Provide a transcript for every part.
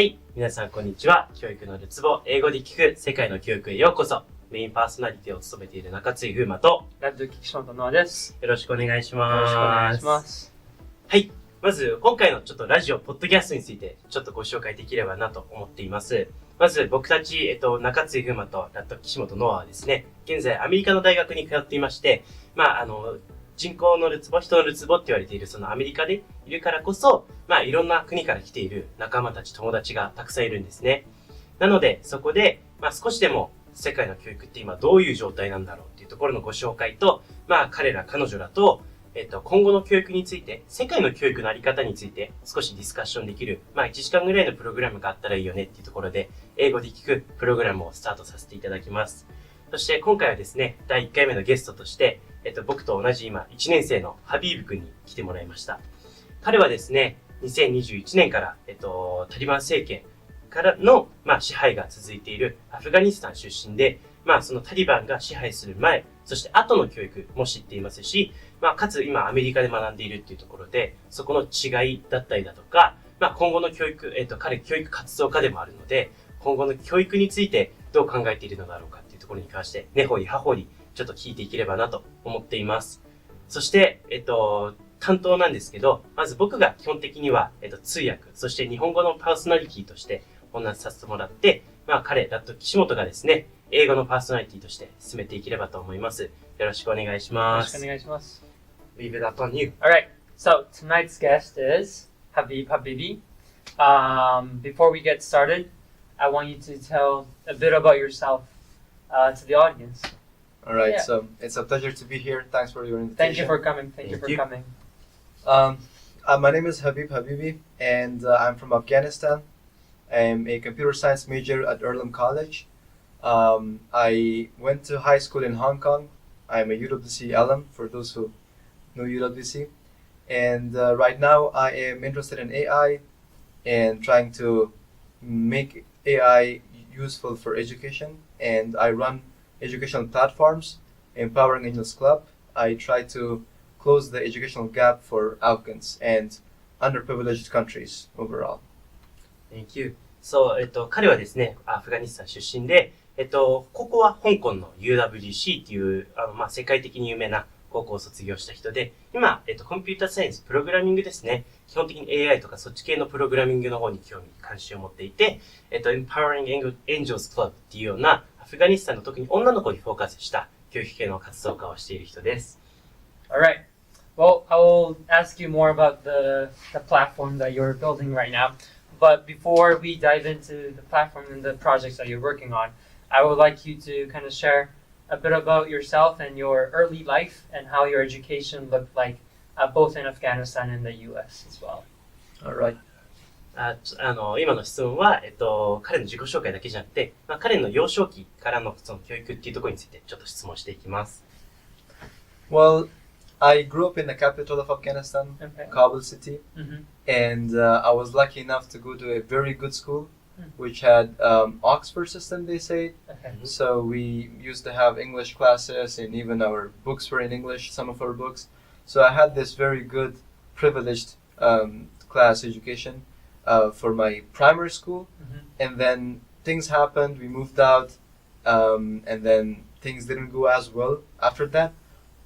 はい、皆さんこんにちは。教育のるつぼ、英語で聞く世界の教育へようこそ。メインパーソナリティを務めている中津井風磨と、ラジオ聞きのノアです。よろしくお願いします。よろしくお願いします。はい、まず今回のちょっとラジオ、ポッドキャストについてちょっとご紹介できればなと思っています。まず僕たち、中津井風磨とラット岸本ノアはですね、現在アメリカの大学に通っていまして、人口のるつぼ、人のるつぼって言われているそのアメリカでいるからこそ、いろんな国から来ている仲間たち、友達がたくさんいるんですね。なので、そこで、少しでも世界の教育って今どういう状態なんだろうっていうところのご紹介と、彼ら、彼女らと、今後の教育について、世界の教育のあり方について少しディスカッションできる、1時間ぐらいのプログラムがあったらいいよねっていうところで、英語で聞くプログラムをスタートさせていただきます。そして今回はですね、第1回目のゲストとして、僕と同じ今1年生のハビーブ君に来てもらいました。彼はですね、2021年から、タリバン政権からの、支配が続いているアフガニスタン出身で、そのタリバンが支配する前、そして後の教育も知っていますし、かつ今アメリカで学んでいるっていうところで、そこの違いだったりだとか、今後の教育、彼教育活動家でもあるので、今後の教育についてどう考えているのだろうかっていうところに関して、根掘り葉掘りちょっと聞いていければなと思っています。そして、担当なんですけど、まず僕が基本的には、通訳、そして日本語のパーソナリティとしてお話しさせてもらって、彼、ラット岸本がですね、英語のパーソナリティとして進めていければと思います。よろしくお願いします。よろしくお願いします。Leave it up on you. Alright, so tonight's guest is Habib Habibi. Before we get started, I want you to tell a bit about yourself to the audience. Alright, Yeah. so it's a pleasure to be here. Thanks for your invitation. Thank you for coming. Thank Thank you for you. coming. My name is Habib Habibi, and I'm from Afghanistan. I'm a computer science major at Earlham College. I went to high school in Hong Kong. I'm a UWC alum, for those who know UWC. And right now, I am interested in AI and trying to make AI useful for education. And I run educational platforms, Empowering Angels Club. I try to close the educational gap for Afghans and underprivileged countries overall. Thank you. そう、彼はですね、アフガニスタン出身で、ここは香港の UWC っていう、世界的に有名な高校を卒業した人で、今、コンピューターサイエンス、プログラミングですね。基本的に AI とかそっち系のプログラミングの方に興味、関心を持っていて、Empowering Angels Club っていうような、アフガニスタンの特に女の子にフォーカスした教育系の活動家をしている人です。Alright. Well, I will ask you more about the platform that you're building right now. But before we dive into the platform and the projects that you're working on, I would like you to kind of share a bit about yourself and your early life and how your education looked like, both in Afghanistan and the US as well. Alright. 今の質問は、彼の自己紹介だけじゃなくて、彼の幼少期からのその教育っていうところについてちょっと質問していきます。Well, I grew up in the capital of Afghanistan, Okay. Kabul city, Mm-hmm. and I was lucky enough to go to a very good school, which had Oxford system, they say. Okay. So we used to have English classes, and even our books were in English, some of our books. So I had this very good, privileged class education for my primary school. Mm-hmm. And then things happened, we moved out, and then things didn't go as well after that.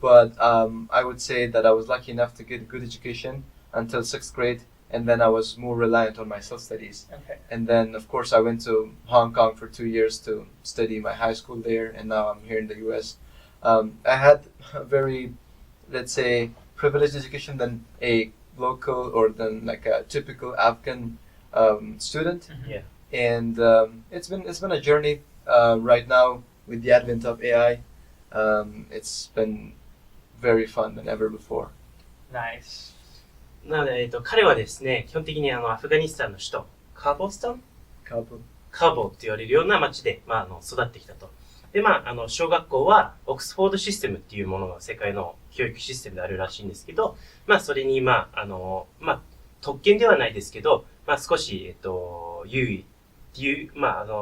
But I would say that I was lucky enough to get a good education until 6th grade, and then I was more reliant on my self-studies. Okay. And then, of course, I went to Hong Kong for 2 years to study my high school there, and now I'm here in the US. I had a very, let's say, privileged education than a local or than like a typical Afghan student. Mm-hmm. Yeah. And it's been a journey right now with the advent of AI. It's been very fun than ever before. Nice. なので、彼はですね、基本的にアフガニスタンの首都、カボって言われるような町で、育ってきたと。で、小学校は、オックスフォードシステムっていうものが世界の教育システムであるらしいんですけど、それに、特権ではないですけど、少し、優位っていう、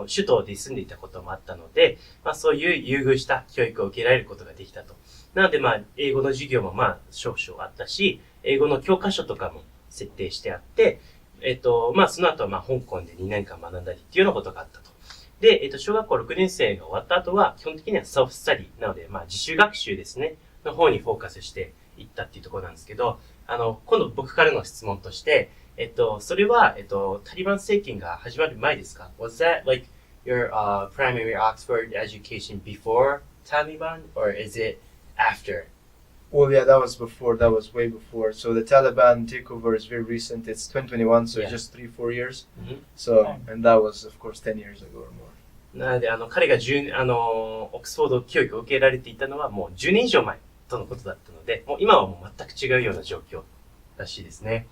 首都で住んでいたこともあったので、そういう優遇した教育を受けられることができたと。なので、英語の授業も少々あったし、英語の教科書とかも設定してあって、その後は香港で2年間学んだりっていうようなことがあったと。で、小学校6年生が終わった後は、基本的にはセルフスタディなので、自主学習ですね、の方にフォーカスしていったっていうところなんですけど、今度僕からの質問として、それは、タリバン政権が始まる前ですか？ Was that like your primary Oxford education before Taliban, or is it after? Well, yeah, that was before. That was way before. So the Taliban takeover is very recent. It's 2021, so Yeah. just 3-4 years. Mhm. So, and that was, of course, 10 years ago or more. なので、彼がオックスフォード教育を受けられていたのはもう10年以上前とのことだったので、もう今はもう全く違うような状況らしいですね。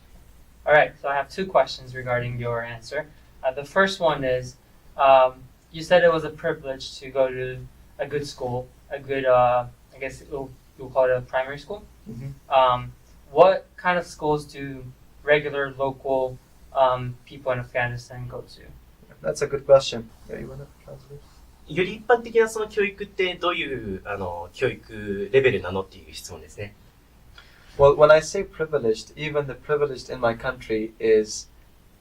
Alright, so I have two questions regarding your answer. The first one is, you said it was a privilege to go to a good school, a good, I guess you'll call it a primary school. Mm-hmm. What kind of schools do regular local people in Afghanistan go to? That's a good question. Yeah, you want to translate? より一般的なその教育ってどういう教育レベルなのっていう質問ですね。Well, when I say privileged, even the privileged in my country is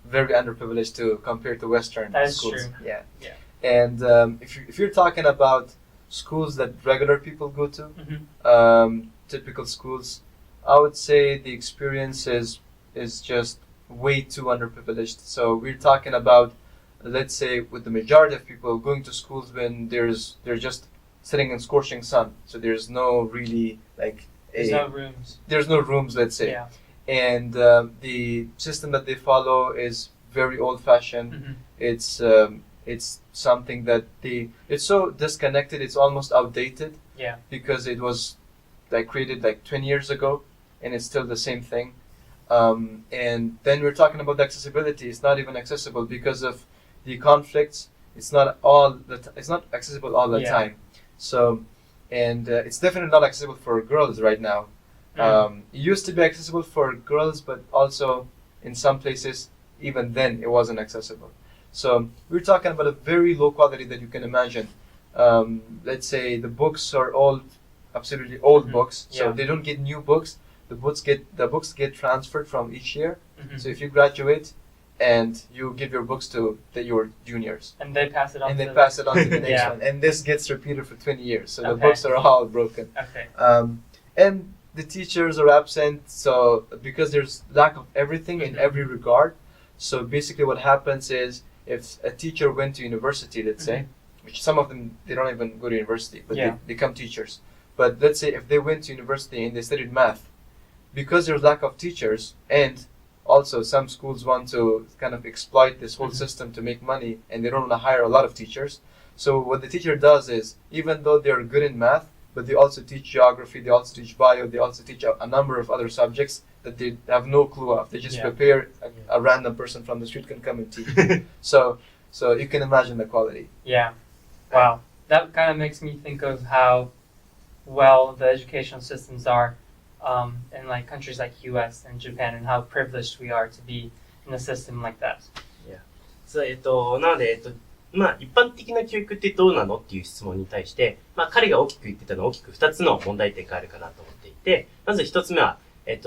very underprivileged to compare to Western That is schools. true. Yeah. Yeah. And if you're talking about schools that regular people go to, typical schools, I would say the experience is just way too underprivileged. So we're talking about, let's say, with the majority of people going to schools when they're just sitting in scorching sun. So there's no really like There's no rooms. there's no rooms, let's say. Yeah. And the system that they follow is very old-fashioned. It's something that it's so disconnected. It's almost outdated. Yeah. Because it was created 20 years ago, and it's still the same thing. And then we're talking about the accessibility. It's not even accessible because of the conflicts. It's not accessible all the Yeah. time. So, and it's definitely not accessible for girls right now. It used to be accessible for girls, but also in some places, even then, it wasn't accessible. So we're talking about a very low quality that you can imagine. Let's say the books are old, absolutely old books, so Yeah. they don't get new books. The books get transferred from each year. So if you graduate and you give your books to your juniors, And they pass it on. and to they pass it on to the next Yeah. one, and this gets repeated for 20 years. So the Okay. books are all broken. Okay. And the teachers are absent, so because there's lack of everything in every regard. So basically what happens is, if a teacher went to university, let's say, which some of them, they don't even go to university, but Yeah. they become teachers. But let's say if they went to university and they studied math, because there's lack of teachers, and also some schools want to kind of exploit this whole system to make money, and they don't want to hire a lot of teachers. So what the teacher does is, even though they're good in math, but they also teach geography, they also teach bio, they also teach a number of other subjects that they have no clue of. They just Yeah. prepare a random person from the street can come and teach. So you can imagine the quality. Yeah. Wow. That kind of makes me think of how well the educational systems are in countries like US and Japan, and how privileged we are to be in a system like that. そう、なので、一般的な教育ってどうなのっていう質問に対して、彼が大きく言ってたのは大きく2つの問題点があるかなと思っていて、まず1つ目は、彼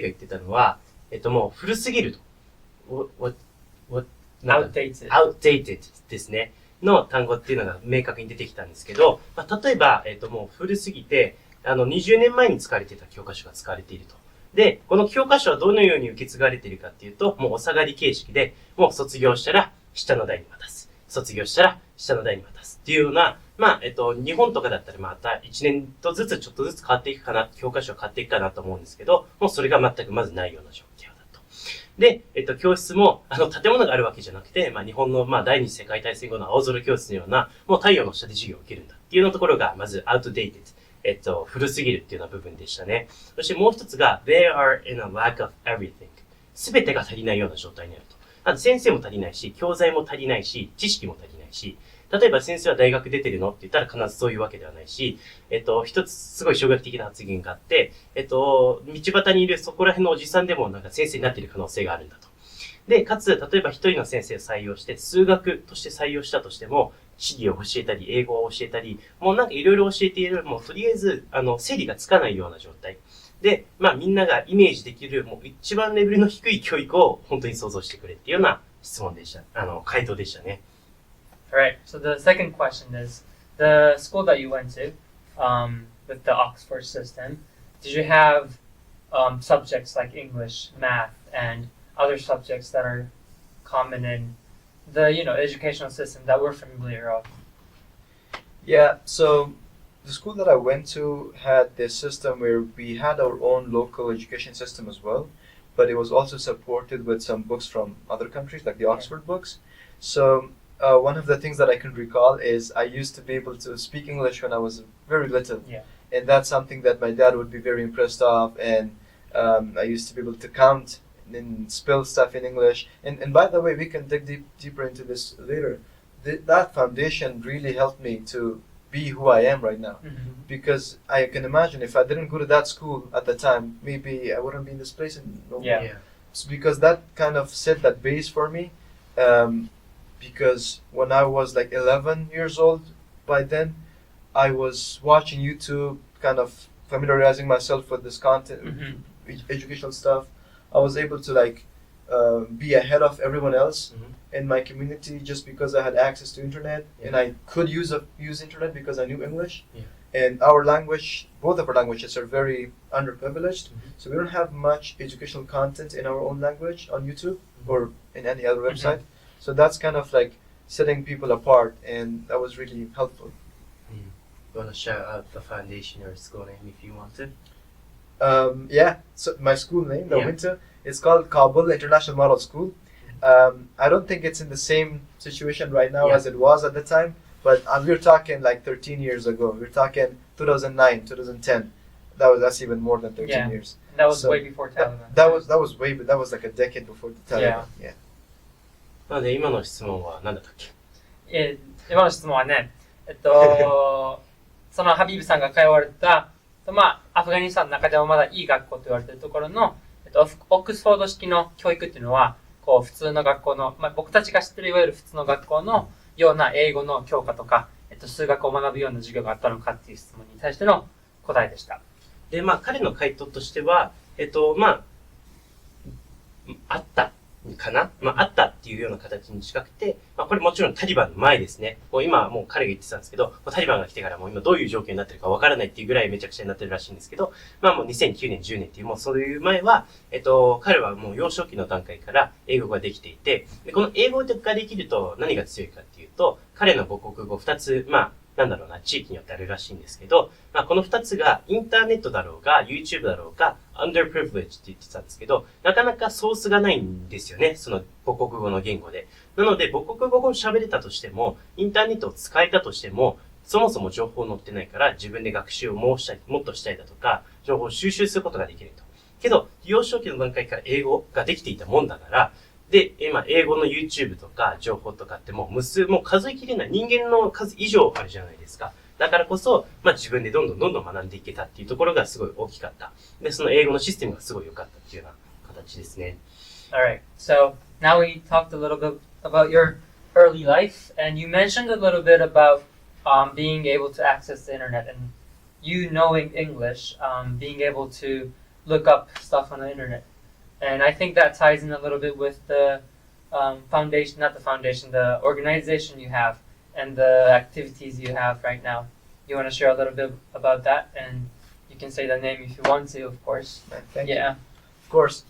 が言ってたのは、もう古すぎると。Outdated. outdated ですね。の単語っていうのが明確に出てきたんですけど、例えば、もう古すぎて、20年前に使われていた教科書が使われていると。で、この教科書はどのように受け継がれているかっていうと、もうお下がり形式で、もう卒業したら下の代に渡す。卒業したら下の代に渡すっていうような、日本とかだったらまた1年とずつちょっとずつ変わっていくかな、教科書は変わっていくかなと思うんですけど、もうそれが全くまずないような状況だと。で、教室も、建物があるわけじゃなくて、日本の、第二次世界大戦後の青空教室のような、もう太陽の下で授業を受けるんだっていうようなところが、まず outdated。古すぎるっていうような部分でしたね。そしてもう一つが、they are in a lack of everything。すべてが足りないような状態になると。先生も足りないし、教材も足りないし、知識も足りないし、例えば先生は大学出てるのって言ったら必ずそういうわけではないし、一つすごい衝撃的な発言があって、道端にいるそこら辺のおじさんでも先生になっている可能性があるんだと。で、かつ、例えば一人の先生を採用して、数学として採用したとしても、地理を教えたり、英語を教えたり、もういろいろ教えている、もうとりあえず、整理がつかないような状態。で、みんながイメージできる、もう一番レベルの低い教育を本当に想像してくれっていうような質問でした。回答でしたね。Alright, so the second question is, the school that you went to, with the Oxford system, did you have subjects like English, math, and other subjects that are common in the, educational system that we're familiar of? Yeah, so the school that I went to had this system where we had our own local education system as well, but it was also supported with some books from other countries, like the Oxford books. So one of the things that I can recall is I used to be able to speak English when I was very little. Yeah. And that's something that my dad would be very impressed of. And I used to be able to count and spell stuff in English. And by the way, we can dig deeper into this later. That foundation really helped me to be who I am right now. Mm-hmm. Because I can imagine if I didn't go to that school at the time, maybe I wouldn't be in this place no more. Yeah. So because that kind of set that base for me. Because when I was like 11 years old, by then, I was watching YouTube, kind of familiarizing myself with this content, educational stuff. I was able to be ahead of everyone else in my community just because I had access to internet and I could use internet because I knew English. Yeah. And our language, both of our languages are very underprivileged, so we don't have much educational content in our own language on YouTube or in any other website. So that's kind of like setting people apart, and that was really helpful. You want to shout out the foundation or school name if you want to? Yeah, so my school name that I Yeah. went to is called Kabul International Model School. I don't think it's in the same situation right now Yeah. as it was at the time, but we're talking like 13 years ago. We're talking 2009, 2010. That's even more than 13 Yeah. years. And that was So way before Taliban. That was that was like a decade before the Taliban. Yeah. なので今の質問は何だったっけ？今の質問はね、そのハビーブさんが通われた、アフガニスタンの中でもまだいい学校と言われているところの、オックスフォード式の教育っていうのは、こう普通の学校の、僕たちが知ってるいわゆる普通の学校のような英語の教科とか、数学を学ぶような授業があったのかっていう質問に対しての答えでした。で、彼の回答としては、あったかな、あったっていうような形に近くて、これもちろんタリバンの前ですね。今もう彼が言ってたんですけど、タリバンが来てからもう今どういう状況になってるかわからないっていうぐらいめちゃくちゃになってるらしいんですけど、もう2009年、10年っていうもうそういう前は、彼はもう幼少期の段階から英語ができていて、でこの英語ができると何が強いかっていうと、彼の母国語2つ、地域によってあるらしいんですけど、この2つがインターネットだろうが、YouTube だろうが、underprivileged って言ってたんですけど、なかなかソースがないんですよね、その母国語の言語で。なので、母国語を喋れたとしても、インターネットを使えたとしても、そもそも情報載ってないから自分で学習をもっとしたいだとか、情報を収集することができると。けど、幼少期の段階から英語ができていたもんだから、で、今、英語の YouTube とか情報とかってもう数えきれない人間の数以上あるじゃないですか。だからこそ、自分でどんどん学んでいけたっていうところがすごい大きかった。で、その英語のシステムがすごい良かったっていうような形ですね。Alright, so now we talked a little bit about your early life, and you mentioned a little bit about being able to access the internet and you knowing English, being able to look up stuff on the internet. And I think that ties in a little bit with the the organization you have and the activities you have right now. You want to share a little bit about that? And you can say the name if you want to, of course. Thank you. Yeah. Of course.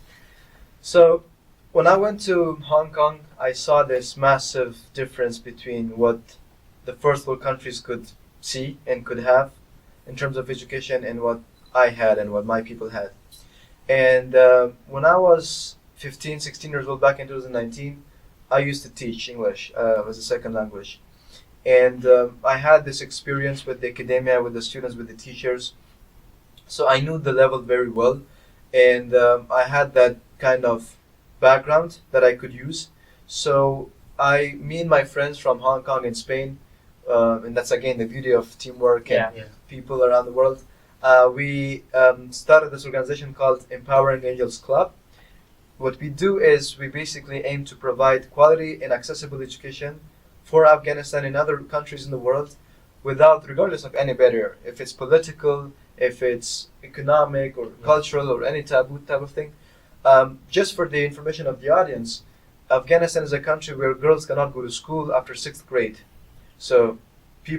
So when I went to Hong Kong, I saw this massive difference between what the first world countries could see and could have in terms of education and what I had and what my people had. And when I was 15, 16 years old back in 2019, I used to teach English as a second language. And I had this experience with the academia, with the students, with the teachers. So I knew the level very well. And I had that kind of background that I could use. So me and my friends from Hong Kong and Spain, and that's again the beauty of teamwork and people around the world, we started this organization called Empowering Angels Club. What we do is we basically aim to provide quality and accessible education for Afghanistan and other countries in the world regardless of any barrier. If it's political, if it's economic or cultural or any type of thing. Just for the information of the audience, Afghanistan is a country where girls cannot go to school after 6th grade. So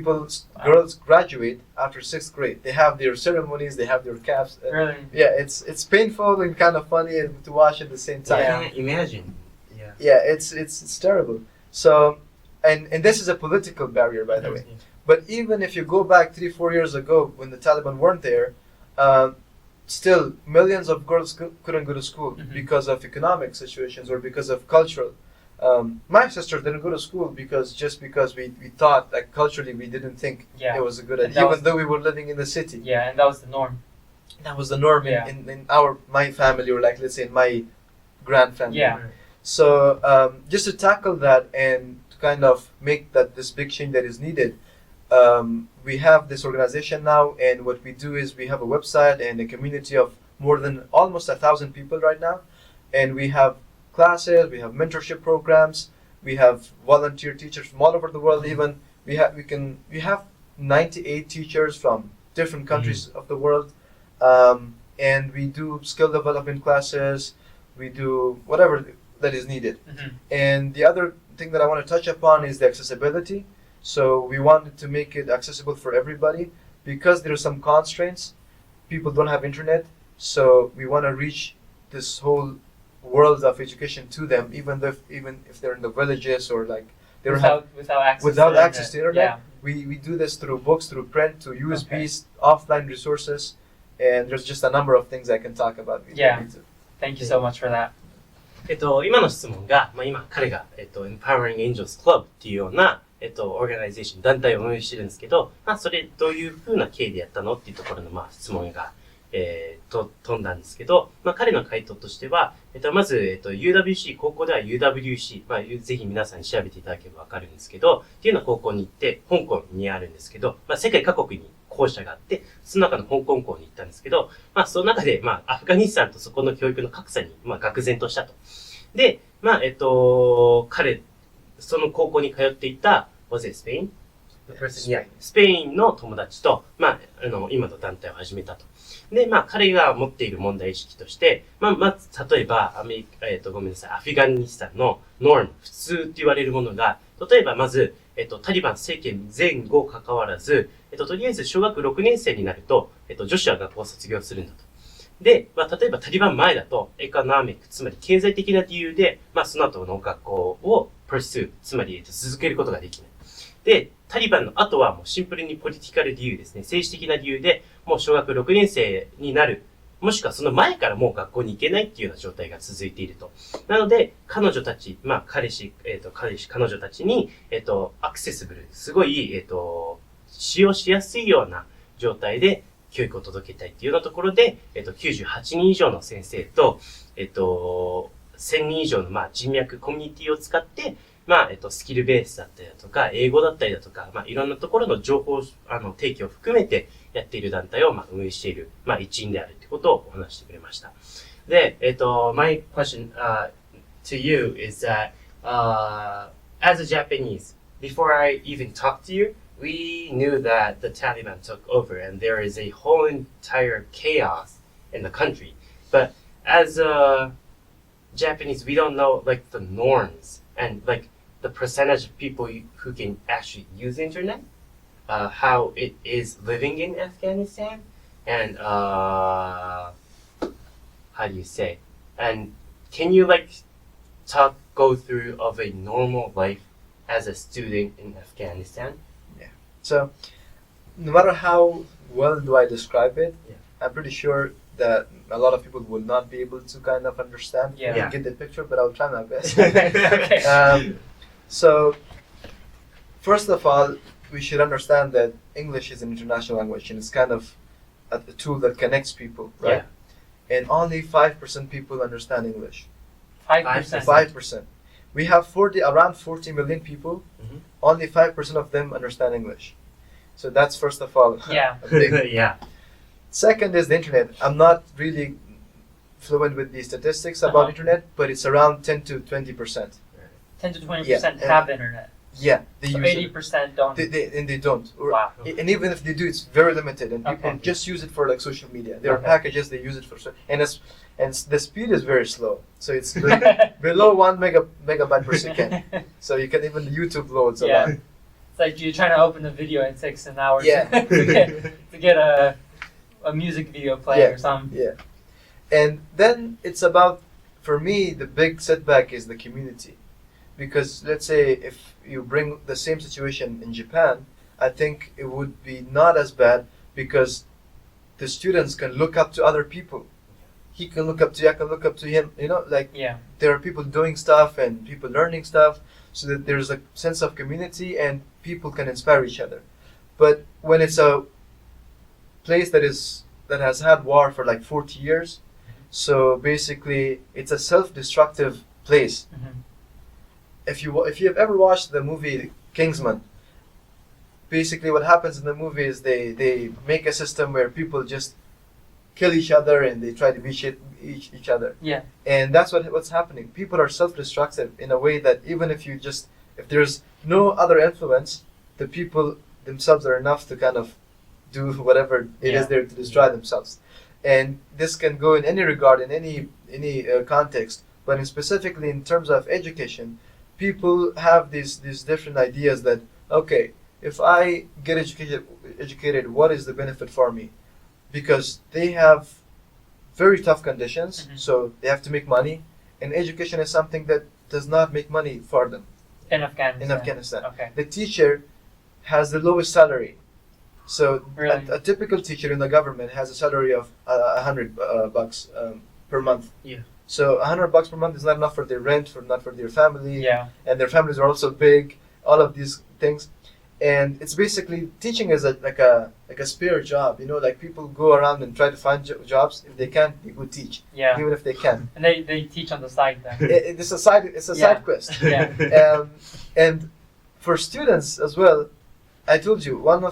girls graduate after 6th grade. They have their ceremonies, they have their caps. Really? Yeah, it's painful and kind of funny to watch at the same time. I can't imagine. Yeah. Yeah, it's terrible. So, and this is a political barrier, by the way. But even if you go back 3-4 years ago when the Taliban weren't there, still millions of girls couldn't go to school because of economic situations or because of cultural. My sister didn't go to school because we thought that culturally we didn't think it was a good idea, even though we were living in the city. Yeah, and that was the norm. That was the norm in my family, or like let's say in my grand family. Yeah. So just to tackle that and to kind of make this big change that is needed, we have this organization now, and what we do is we have a website and a community of more than almost 1,000 people right now, and we have classes, we have mentorship programs, we have volunteer teachers from all over the world. Even we have 98 teachers from different countries of the world, and we do skill development classes, we do whatever that is needed. And the other thing that I want to touch upon is the accessibility. So we wanted to make it accessible for everybody because there are some constraints. People don't have internet, so we want to reach this whole world of education to them, even if they're in the villages or like they don't have without access to internet. Yeah. We do this through books, through print, to USBs, offline resources, and there's just a number of things I can talk about. Thank you so much for that. 今の質問が、今彼が、Empowering Angels Club っていうような、オーガナイゼーション、団体を運営してるんですけど、それどういう風な経緯でやったのっていうところの、質問が、飛んだんですけど、彼の回答としては、まず、UWC、高校では UWC、ぜひ皆さんに調べていただければわかるんですけど、っていうような高校に行って、香港にあるんですけど、世界各国に校舎があって、その中の香港校に行ったんですけど、その中で、アフガニスタンとそこの教育の格差に、愕然としたと。で、彼、その高校に通っていた、was it Spain? スペインの友達と、今の団体を始めたと。で、彼が持っている問題意識として、例えば、アフガニスタンのノーム、普通って言われるものが、例えばまず、タリバン政権前後関わらず、とりあえず小学6年生になると、女子は学校を卒業するんだと。で、例えばタリバン前だと、エコノミック、つまり経済的な理由で、その後の学校をpursue、つまり続けることができない。で、タリバンの後はもうシンプルにポリティカル理由ですね。政治的な理由で、もう小学6年生になる。もしくはその前からもう学校に行けないっていうような状態が続いていると。なので、彼女たち、彼女たちに、アクセシブル、すごい、使用しやすいような状態で教育を届けたいっていうようなところで、98人以上の先生と、1000人以上の、人脈、コミュニティを使って、スキルベースだったりだとか、英語だったりだとか、いろんなところの情報、提供を含めてやっている団体を、運営している、一員であるってことをお話してくれました。で、my question, to you is that, as a Japanese, before I even talked to you, we knew that the Taliban took over and there is a whole entire chaos in the country. But as a Japanese, we don't know, like, the norms and, like, the percentage of people who can actually use the internet, how it is living in Afghanistan, and how do you say? And can you go through of a normal life as a student in Afghanistan? Yeah. So, no matter how well do I describe it, I'm pretty sure that a lot of people will not be able to kind of understand and get the picture, but I'll try my best. So, first of all, we should understand that English is an international language and it's kind of a tool that connects people, right? Yeah. And only 5% people understand English. 5%? 5%. We have around 40 million people, only 5% of them understand English. So that's first of all. Yeah. Second is the internet. I'm not really fluent with the statistics about internet, but it's around 10 to 20%. 10 to 20% have internet. Yeah, they So use it. 80% don't. They don't. Wow. And even if they do, it's very limited, and people Okay. just use it for like social media. There are Okay. packages they use it for, and the speed is very slow. So it's below 1 megabyte per second. So you can even YouTube loads a Yeah. lot. It's like you're trying to open a video, it takes an hour Yeah. to get a music video playing Yeah. or something. Yeah, and then it's about, for me, the big setback is the community, because let's say if you bring the same situation in Japan, I think it would be not as bad because the students can look up to other people. He can look up to you, I can look up to him. You know, like Yeah. there are people doing stuff and people learning stuff, so that there's a sense of community and people can inspire each other. But when it's a place that has had war for like 40 years, so basically it's a self-destructive place. Mhm. If you have ever watched the movie Kingsman, basically what happens in the movie is they make a system where people just kill each other and they try to beat each other. Yeah. And that's what's happening. People are self-destructive in a way that even if there's no other influence, the people themselves are enough to kind of do whatever it is Yeah. there to destroy themselves. And this can go in any regard, in any context, but specifically in terms of education, people have these different ideas that, okay, if I get educated, what is the benefit for me? Because they have very tough conditions, Mhm. so they have to make money, and education is something that does not make money for them In Afghanistan. in Afghanistan. Okay. The teacher has the lowest salary. So Really? a typical teacher in the government has a salary of $100 per month. Yeah. So $100 per month is not enough for their rent, not for their family, Yeah. and their families are also big. All of these things, and it's basically teaching is like a spare job. You know, like people go around and try to find jobs. If they can't, they go teach, Yeah. even if they can. And they teach on the side then. It's a side. It's a Yeah. side quest. Yeah. And for students as well, I told you one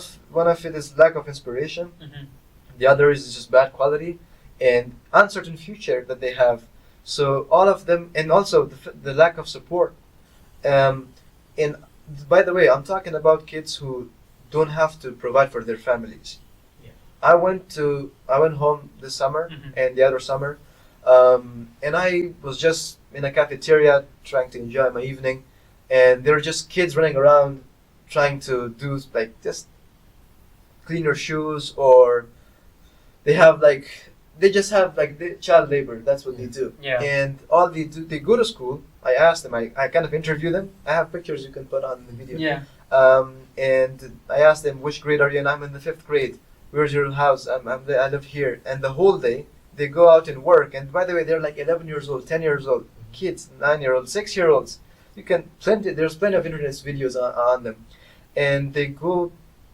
of it is lack of inspiration. Mhm. The other is just bad quality and uncertain future that they have. So all of them, and also the lack of support. And by the way, I'm talking about kids who don't have to provide for their families. Yeah. I went home this summer Mhm. and the other summer, and I was just in a cafeteria trying to enjoy my evening, and there were just kids running around trying to do like just clean your shoes, or they just have the child labor. That's what they do. Yeah. And all they do, they go to school. I asked them, I kind of interview them. I have pictures you can put on the video. Yeah. And I asked them, which grade are you? And I'm in the 5th grade. Where's your house? I live here. And the whole day they go out and work. And by the way, they're like 11 years old, 10 years old, kids, 9-year-olds, 6-year-olds. There's plenty of internet videos on them. And they go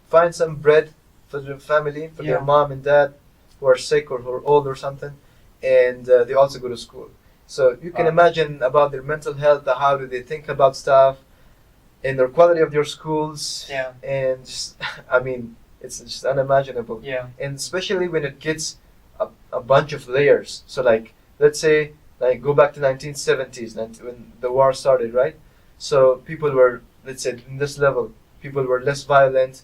find some bread for their family, for their Yeah. mom and dad who are sick or who are old or something. And they also go to school. So you can Wow. imagine about their mental health, how do they think about stuff, and the quality of their schools. Yeah. And just, I mean, it's just unimaginable. Yeah. And especially when it gets a bunch of layers. So like, let's say, like go back to 1970s when the war started, right? So people were, let's say, in this level, people were less violent,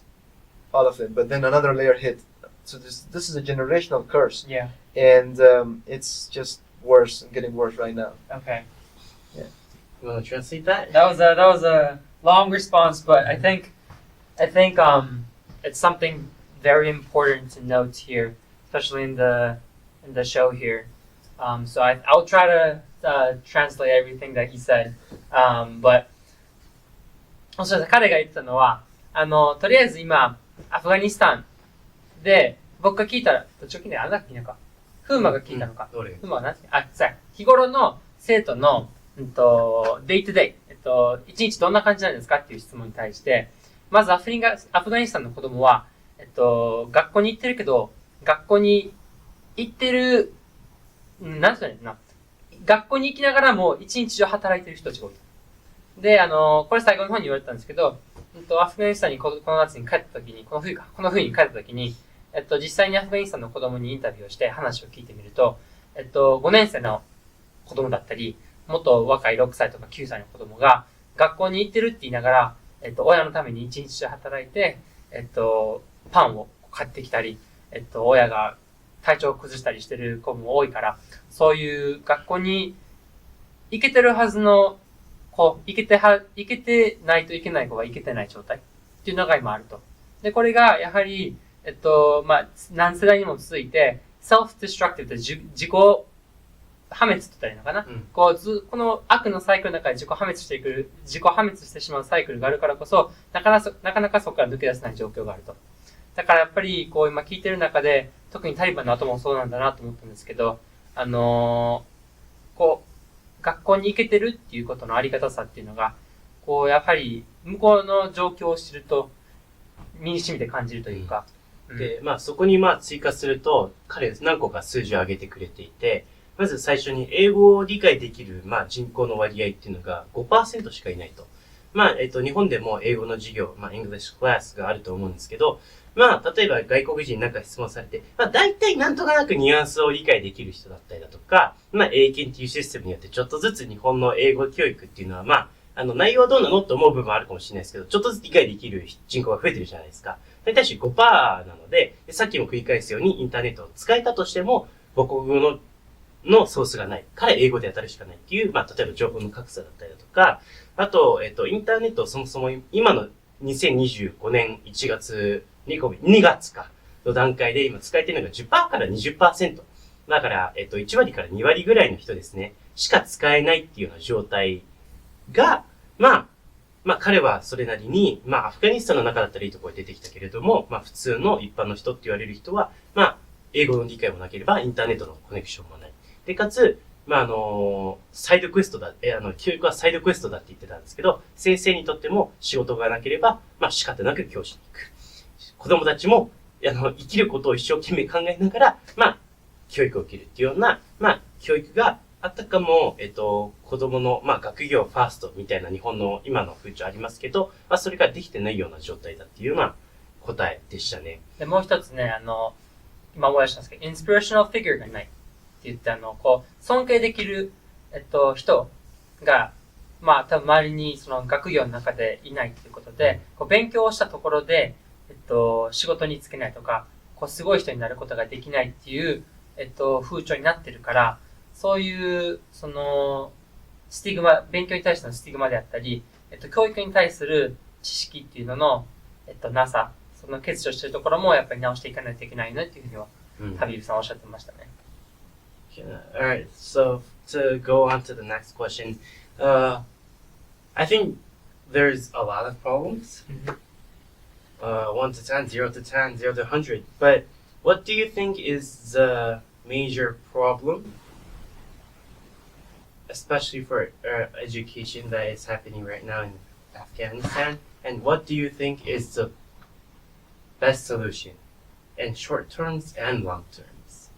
all of them. But then another layer hit. So this is a generational curse, Yeah. and it's just worse and getting worse right now. Okay. You want to translate that? That was a long response, but I think it's something very important to note here, especially in the show here. So I'll try to translate everything that he said. But そうですね、彼が言ってたのは、とりあえず今アフガニスタンで僕が聞いたら、どっちが聞いたあれだっけなか、フーマが聞いたのか。どれ？フーマは何？日頃の生徒のデイトゥデイ、一日どんな感じなんですかっていう質問に対して、まずアフガニスタンの子供は、学校に行ってるけど、学校に行ってる、なんて言うんだろうな、学校に行きながらも一日中働いてる人たちが多い。で、これ最後の方に言われたんですけど、アフガニスタンにこの夏に帰った時に、この冬に帰った時に、実際にアフガニスタンの子供にインタビューをして話を聞いてみると、5年生の子供だったり、もっと若い6歳とか9歳の子供が学校に行ってるって言いながら、親のために一日中働いて、パンを買ってきたり、親が体調を崩したりしてる子も多いから、そういう学校に行けてるはずの子、行けてないといけない子が行けてない状態っていうのが今あると。で、これがやはり、何世代にも続いて、self-destructive って自己破滅って言ったらいいのかな、この悪のサイクルの中で自己破滅してしまうサイクルがあるからこそ、なかなかそこから抜け出せない状況があると。だからやっぱり、今聞いてる中で、特にタリバンの後もそうなんだなと思ったんですけど、学校に行けてるっていうことのありがたさっていうのが、やはり、向こうの状況を知ると、身に染みて感じるというか。で、そこに追加すると、彼何個か数字を挙げてくれていて、まず最初に英語を理解できる、人口の割合っていうのが 5% しかいないと。日本でも英語の授業、English class があると思うんですけど、例えば外国人になんか質問されて、大体なんとなくニュアンスを理解できる人だったりだとか、英検っていうシステムによってちょっとずつ日本の英語教育っていうのは、内容はどうなのと思う部分はあるかもしれないですけど、ちょっとずつ理解できる人口が増えてるじゃないですか。それに対して 5% なので、さっきも繰り返すようにインターネットを使えたとしても、母国語のソースがないから英語で当たるしかないっていう、例えば情報の格差だったりだとか、あと、インターネットをそもそも今の2025年1月、2月かの段階で今使えてるのが 10% から 20%。だから、1割から2割ぐらいの人ですね、しか使えないっていうような状態が、彼はそれなりに、アフガニスタンの中だったらいいところに出てきたけれども、普通の一般の人って言われる人は、英語の理解もなければインターネットのコネクションもない。で、かつ、サイドクエストだ、教育はサイドクエストだって言ってたんですけど、先生にとっても仕事がなければ、仕方なく教師に行く。子供たちも、生きることを一生懸命考えながら、教育を受けるっていうような、教育があたかも、子供の、学業ファーストみたいな日本の今の風潮ありますけど、それができてないような状態だっていうような答えでしたね。で、もう一つね、今思い出したんですけど、インスピレーショナルフィギュアがいないって言って、尊敬できる、人が、多分周りにその学業の中でいないっていうことで、勉強をしたところで、仕事に就けないとか、すごい人になることができないっていう、風潮になってるから、そういう、スティグマ、勉強に対してのスティグマであったり、教育に対する知識っていうのの、なさ、その欠如してるところもやっぱり直していかないといけないねっていうふうには、ハビブさんおっしゃってましたね。Alright, so to go on to the next question, I think there's a lot of problems. 1 to 10, 0 to 10, 0 to 100. But what do you think is the major problem, especially for education that is happening right now in Afghanistan? And what do you think is the best solution in short terms and long terms?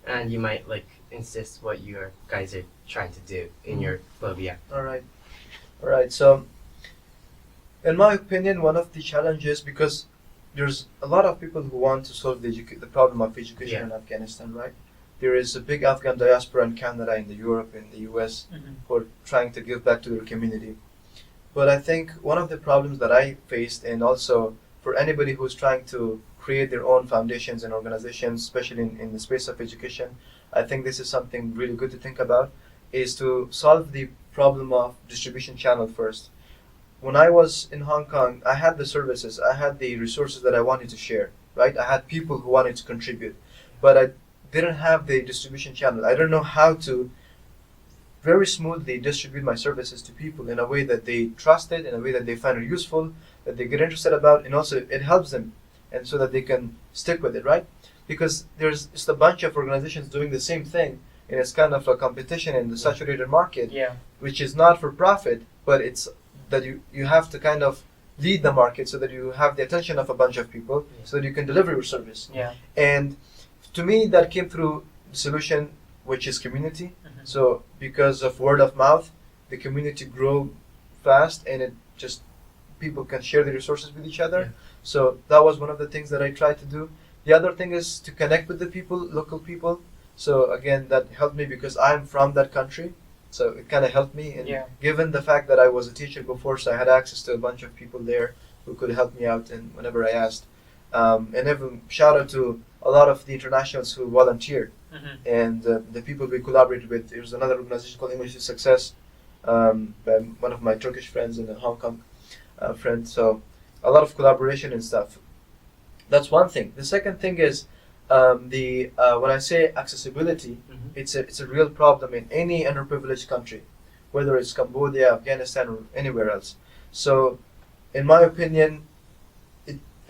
And you might insist what you guys are trying to do in your club, yeah. All right. So, in my opinion, one of the challenges, because there's a lot of people who want to solve the problem of education in Afghanistan, right? There is a big Afghan diaspora in Canada, in Europe, in the US, who are trying to give back to their community. But I think one of the problems that I faced, and also for anybody who's trying to create their own foundations and organizations, especially in the space of education, I think this is something really good to think about, is to solve the problem of distribution channel first. When I was in Hong Kong, I had the services, I had the resources that I wanted to share, right? I had people who wanted to contribute, but I didn't have the distribution channel. I don't know how to very smoothly distribute my services to people in a way that they trust it, in a way that they find it useful, that they get interested about, and also it helps them, and so that they can stick with it, right? Because there's just a bunch of organizations doing the same thing, and it's kind of a competition in the saturated market, which is not for profit, but it's that you have to kind of lead the market so that you have the attention of a bunch of people, so that you can deliver your service. And to me, that came through the solution, which is community. So because of word of mouth, the community grew fast, and it just people can share the resources with each other. So that was one of the things that I tried to do. The other thing is to connect with the people, local people. So again, that helped me because I'm from that country. So it kind of helped me. And Yeah. given the fact that I was a teacher before, so I had access to a bunch of people there who could help me out and whenever I asked. And even shout out to a lot of the internationals who volunteered and the people we collaborated with. There's another organization called English is Success, by one of my Turkish friends and a Hong Kong friend. So a lot of collaboration and stuff. That's one thing. The second thing is when I say accessibility, it's a real problem in any underprivileged country, whether it's Cambodia, Afghanistan, or anywhere else. So, in my opinion,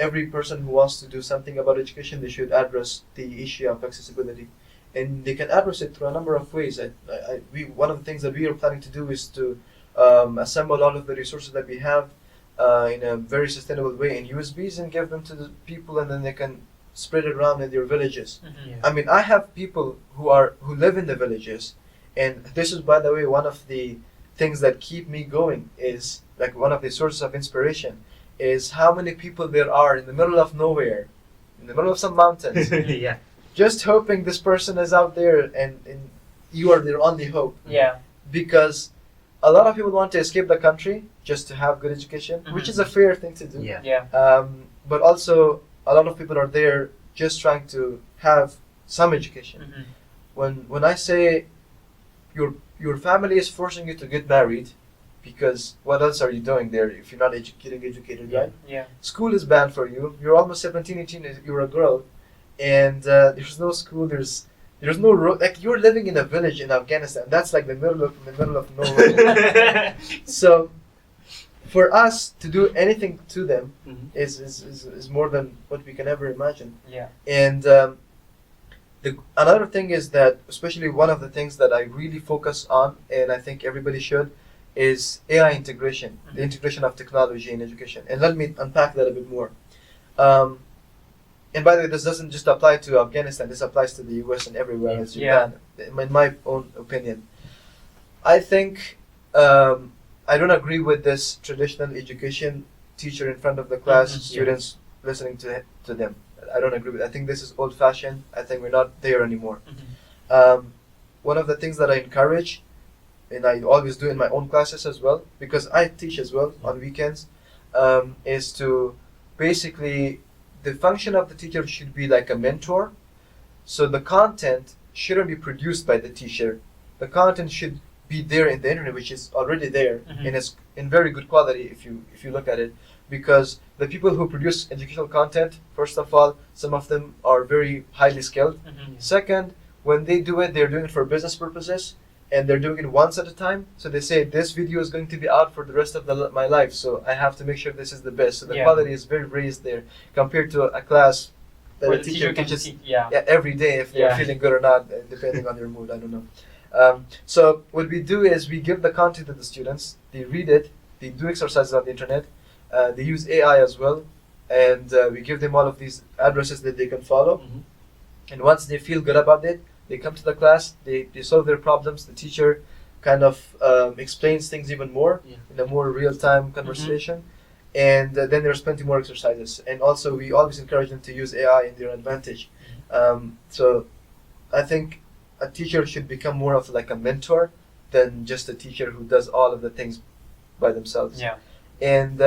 every person who wants to do something about education, they should address the issue of accessibility, and they can address it through a number of ways. One of the things that we are planning to do is to assemble all of the resources that we have in a very sustainable way in USBs and give them to the people, and then they can spread it around in their villages. Yeah. I mean, I have people who live in the villages, and this is, by the way, one of the things that keep me going, is like one of the sources of inspiration, is how many people there are in the middle of nowhere, in the middle of some mountains, Yeah. just hoping this person is out there, and you are their only hope. Yeah. Because a lot of people want to escape the country just to have good education, which is a fair thing to do. Yeah. Yeah. But also, a lot of people are there just trying to have some education. When I say your family is forcing you to get married, because what else are you doing there if you're not getting educated, right? Yeah. School is banned for you. You're almost 17, 18. You're a girl, and there's no school. There's no road. Like, you're living in a village in Afghanistan. That's like the middle of nowhere. So, for us to do anything to them is more than what we can ever imagine. Yeah. And another thing is that, especially one of the things that I really focus on, and I think everybody should, is AI integration, the integration of technology in education. And let me unpack that a bit more. And by the way, this doesn't just apply to Afghanistan. This applies to the US and everywhere else. Japan, in my own opinion. I think I don't agree with this traditional education teacher in front of the class, students listening to them. I don't agree with it. I think this is old-fashioned. I think we're not there anymore. One of the things that I encourage, and I always do in my own classes as well, because I teach as well on weekends, is to basically, the function of the teacher should be like a mentor. So the content shouldn't be produced by the teacher. The content should be there in the internet, which is already there, and it's in very good quality if you look at it. Because the people who produce educational content, first of all, some of them are very highly skilled. Second, when they do it, they're doing it for business purposes, and they're doing it once at a time. So they say, this video is going to be out for the rest of my life, so I have to make sure this is the best. So the quality is very raised there compared to a class that Where a the teacher can teaches teach, every day if they're feeling good or not, depending on their mood. I don't know. So what we do is we give the content to the students. They read it. They do exercises on the internet. They use AI as well, and we give them all of these addresses that they can follow. And once they feel good about it, they come to the class, they solve their problems. The teacher kind of explains things even more in a more real-time conversation. And then there's plenty more exercises. And also, we always encourage them to use AI in their advantage. So I think a teacher should become more of like a mentor than just a teacher who does all of the things by themselves. Yeah. And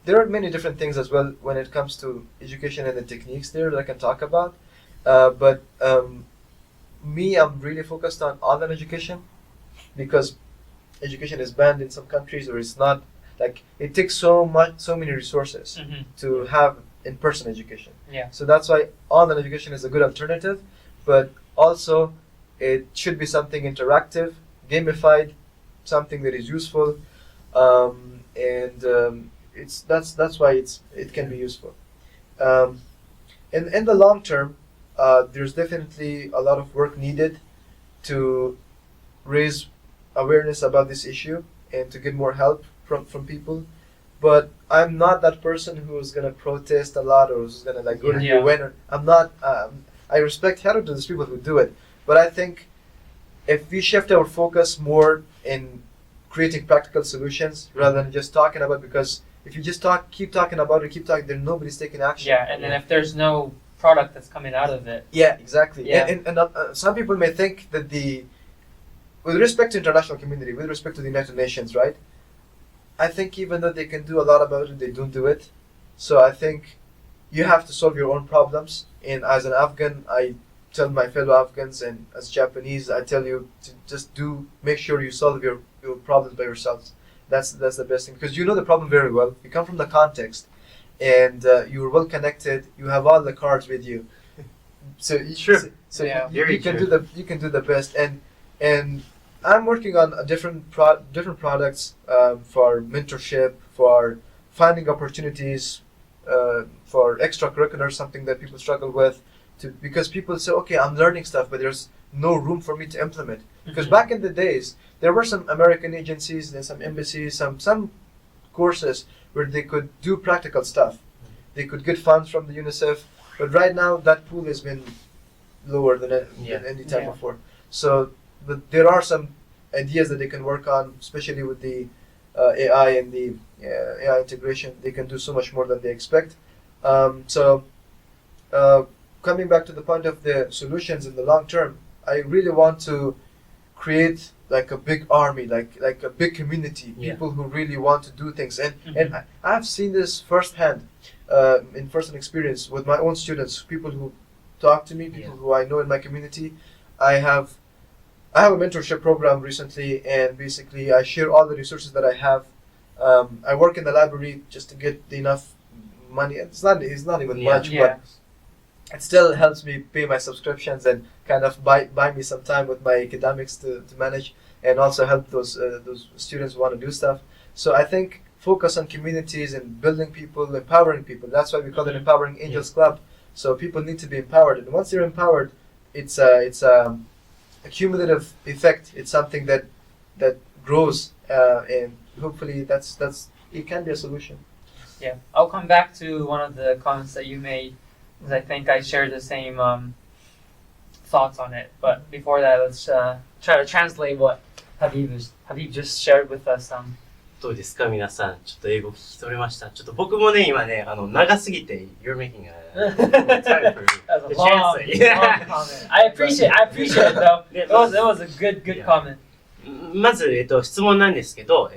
there are many different things as well when it comes to education and the techniques there that I can talk about. But me, I'm really focused on online education, because education is banned in some countries, or it's not, like, it takes so many resources to have in-person education. Yeah. So that's why online education is a good alternative, but also it should be something interactive, gamified, something that is useful, and that's why it can be useful. In the long term, there's definitely a lot of work needed to raise awareness about this issue and to get more help from people. But I'm not that person who's gonna protest a lot or who's gonna like go to the UN. I'm not. I respect how to do these people who do it, but I think if we shift our focus more in creating practical solutions rather than just talking about, because if you just keep talking about it, then nobody's taking action. Yeah, and then if there's no product that's coming out of it. Yeah, exactly. Yeah. And some people may think that with respect to international community, with respect to the United Nations, right? I think even though they can do a lot about it, they don't do it. So I think you have to solve your own problems. And as an Afghan, I tell my fellow Afghans, and as Japanese, I tell you to just make sure you solve your problems by yourselves. That's the best thing, because you know the problem very well. You come from the context, and you're well connected. You have all the cards with you. So Yeah. you can do the best. And I'm working on a different products for mentorship, for finding opportunities, for extracurricular, something that people struggle with, because people say, okay, I'm learning stuff, but there's no room for me to implement. Because back in the days, there were some American agencies and some embassies, some courses where they could do practical stuff. They could get funds from the UNICEF, but right now that pool has been lower than any time before. So, but there are some ideas that they can work on, especially with the AI and the AI integration. They can do so much more than they expect. Coming back to the point of the solutions in the long term, I really want to create like a big army, like a big community, people who really want to do things. And I've seen this firsthand, in first-hand experience with my own students, people who talk to me, people who I know in my community. I have a mentorship program recently, and basically I share all the resources that I have. I work in the library just to get enough money. It's not even much, but it still helps me pay my subscriptions and kind of buy me some time with my academics to manage, and also help those students who want to do stuff. So I think focus on communities and building people, empowering people. That's why we call it Empowering Angels Club. So people need to be empowered, and once they're empowered, it's a cumulative effect. It's something that grows, and hopefully it can be a solution. Yeah, I'll come back to one of the comments that you made, because I think I share the same thoughts on it. But before that, let's try to translate what Habib just shared with us. どうですか皆さん、ちょっと英語聞き取れました。ちょっと僕もね、今ね、長すぎて、you're making a time for That's a the long comment. I appreciate it though. It was a good comment. まず、質問なんですけど、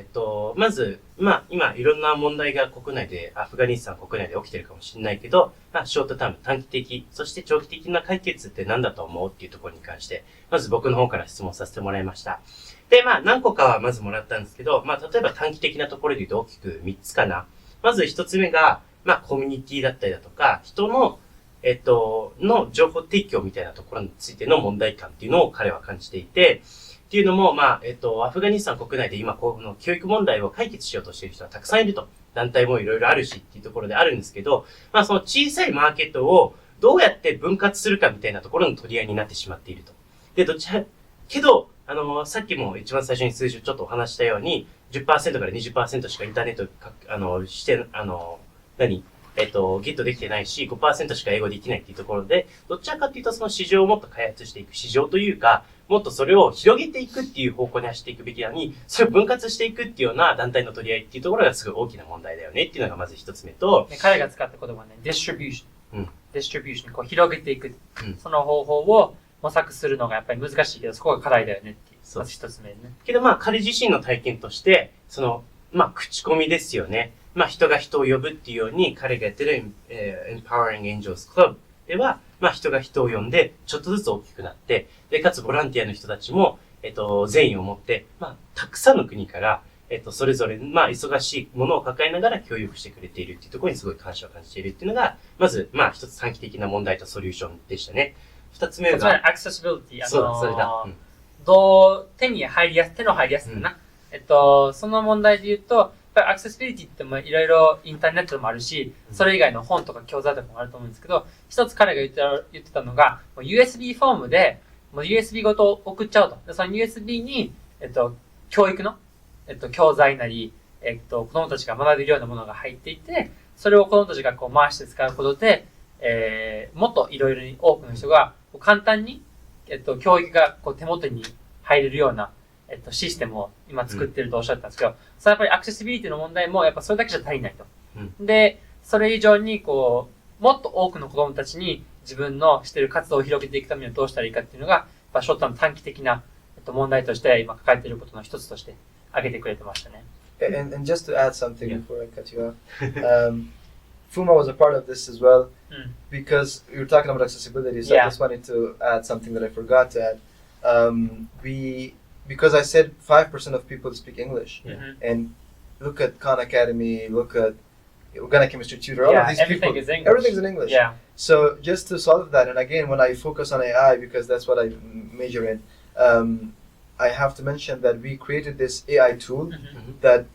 まず、今、いろんな問題が国内で、アフガニスタン国内で起きてるかもしれないけど、ショートターム、短期的、そして長期的な解決って何だと思うっていうところに関して、まず僕の方から質問させてもらいました。で、何個かはまずもらったんですけど、例えば短期的なところで言うと大きく3つかな。まず1つ目が、コミュニティだったりだとか、人の、の情報提供みたいなところについての問題感っていうのを彼は感じていて、っていうのも、アフガニスタン国内で今、この教育問題を解決しようとしている人はたくさんいると。団体もいろいろあるしっていうところであるんですけど、その小さいマーケットをどうやって分割するかみたいなところの取り合いになってしまっていると。で、けど、さっきも一番最初に数字をちょっとお話したように、10% から 20% しかインターネットゲットできてないし、5% しか英語できないっていうところで、どちらかっていうとその市場をもっと開発していく市場というか、もっとそれを広げていくっていう方向に走っていくべきなのに、それを分割していくっていうような団体の取り合いっていうところがすごい大きな問題だよねっていうのがまず一つ目と、彼が使った言葉はね、distribution。distribution、こう広げていく。その方法を模索するのがやっぱり難しいけど、そこが課題だよねっていう。まず一つ目ね。けど彼自身の体験として、口コミですよね。人が人を呼ぶっていうように、彼がやってる、Empowering Angels Club では、人が人を呼んで、ちょっとずつ大きくなって、で、かつボランティアの人たちも、善意を持って、たくさんの国から、それぞれ、忙しいものを抱えながら協力してくれているっていうところにすごい感謝を感じているっていうのが、まず、一つ短期的な問題とソリューションでしたね。二つ目が、accessibility。そうだ、それだ。手の入りやすいかな。その問題で言うと、アクセシビリティってもいろいろインターネットでもあるし、それ以外の本とか教材とかもあると思うんですけど、一つ彼が言ってたのが、USB フォームで、USB ごと送っちゃうと。でその USB に、教育の、教材なり、子供たちが学べるようなものが入っていて、それを子供たちがこう回して使うことで、もっといろいろに多くの人が簡単に、教育がこう手元に入れるような、システムを今作ってるとおっしゃったんですけど、それやっぱりアクセシビリティの問題もやっぱそれだけじゃ足りないと。で、それ以上にこう、もっと多くの子供たちに自分のしている活動を広げていくためにはどうしたらいいかっていうのが、ショートの短期的な、問題として今抱えていることの一つとして挙げてくれてましたね。And just to add something Yeah. before I cut you off, Fuma was a part of this as well because we were talking about accessibility. So Yeah. I just wanted to add something that I forgot to add. Because I said 5% of people speak English, and look at Khan Academy, look at Organic Chemistry Tutor, all of these everything people, is English. everything's in English. Yeah. So just to solve that, and again, when I focus on AI, because that's what I major in, I have to mention that we created this AI tool that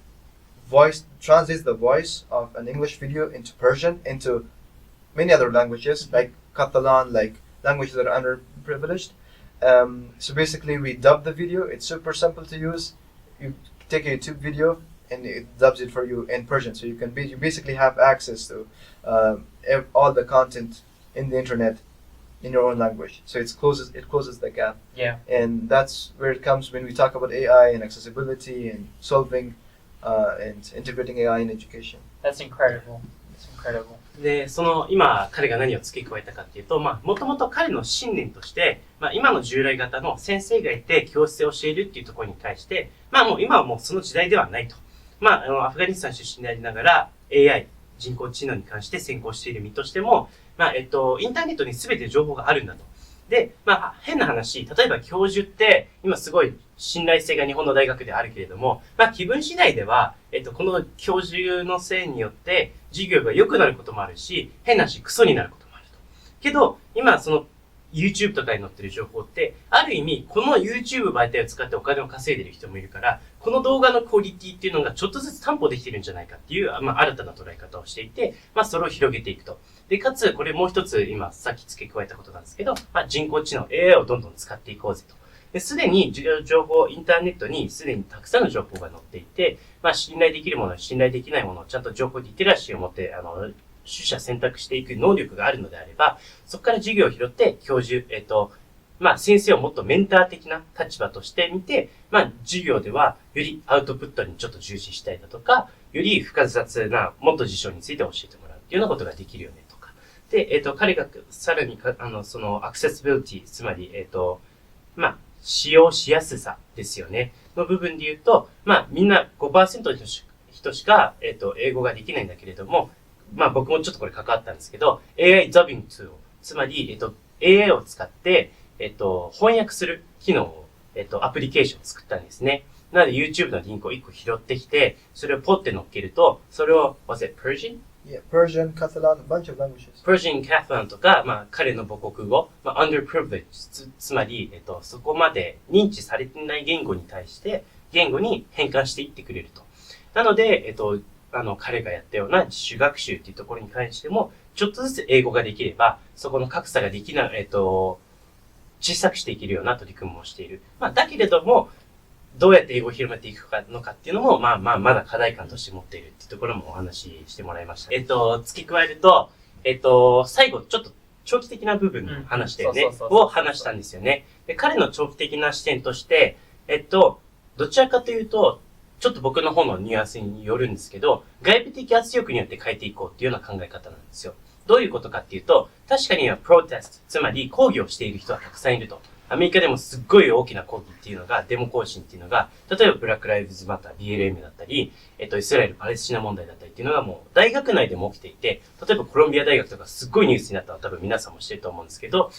translates the voice of an English video into Persian, into many other languages, like Catalan, like languages that are underprivileged. So basically, we dub the video. It's super simple to use. You take a YouTube video, and it dubs it for you in Persian. So you basically have access to all the content in the internet in your own language. So it closes the gap. Yeah. And that's where it comes when we talk about AI and accessibility and solving and integrating AI in education. That's incredible. That's incredible. で、今、彼が何を付け加えたかっていうと、もともと彼の信念として、今の従来型の先生がいて教室で教えるっていうところに対して、もう今はもうその時代ではないと。アフガニスタン出身でありながら AI、人工知能に関して専攻している身としても、インターネットに全て情報があるんだと。で、変な話、例えば教授って今すごい信頼性が日本の大学であるけれども、気分次第では、この教授のせいによって授業が良くなることもあるし、変な話、クソになることもあると。けど、今YouTube とかに載ってる情報って、ある意味、この YouTube 媒体を使ってお金を稼いでる人もいるから、この動画のクオリティっていうのがちょっとずつ担保できてるんじゃないかっていう、新たな捉え方をしていて、それを広げていくと。で、かつ、これもう一つ、今、さっき付け加えたことなんですけど、人工知能 AI をどんどん使っていこうぜと。で、すでに情報、インターネットにすでにたくさんの情報が載っていて、信頼できるもの、信頼できないものをちゃんと情報リテラシーを持って、取捨選択していく能力があるのであれば、そこから授業を拾って教授、先生をもっとメンター的な立場として見て、授業ではよりアウトプットにちょっと重視したいだとか、より複雑なもっと事象について教えてもらうっていうようなことができるよねとか。で、彼がさらにアクセシビリティ、つまり、使用しやすさですよね。の部分で言うと、みんな 5% の人しか、英語ができないんだけれども、僕もちょっとこれ関わったんですけど、AI dubbing tool、つまり、AI を使って、翻訳する機能を、アプリケーションを作ったんですね。なので YouTube のリンクを1個拾ってきて、それをポッて乗っけると、それを、was it Persian?Yeah, Persian, Catalan, a bunch of languages. Persian, Catalan とか、彼の母国語、underprivileged、つまり、そこまで認知されていない言語に対して、言語に変換していってくれると。なので、彼がやったような自主学習っていうところに関しても、ちょっとずつ英語ができれば、そこの格差ができない、小さくしていけるような取り組みをしている。だけれども、どうやって英語を広めていくのかっていうのも、まだ課題感として持っているっていうところもお話ししてもらいました。付け加えると、最後、ちょっと長期的な部分の話だよね、を話したんですよね。で、彼の長期的な視点として、どちらかというと、ちょっと僕の方のニュアンスによるんですけど、外部的圧力によって変えていこうっていうような考え方なんですよ。どういうことかっていうと、確かにはプロテスト、つまり抗議をしている人はたくさんいると。アメリカでもすっごい大きな抗議っていうのが、デモ行進っていうのが、例えばブラックライブズマター、BLM だったり、イスラエル・パレスチナ問題だったりっていうのがもう大学内でも起きていて、例えばコロンビア大学とかすっごいニュースになったのは多分皆さんもしてると思うんですけど、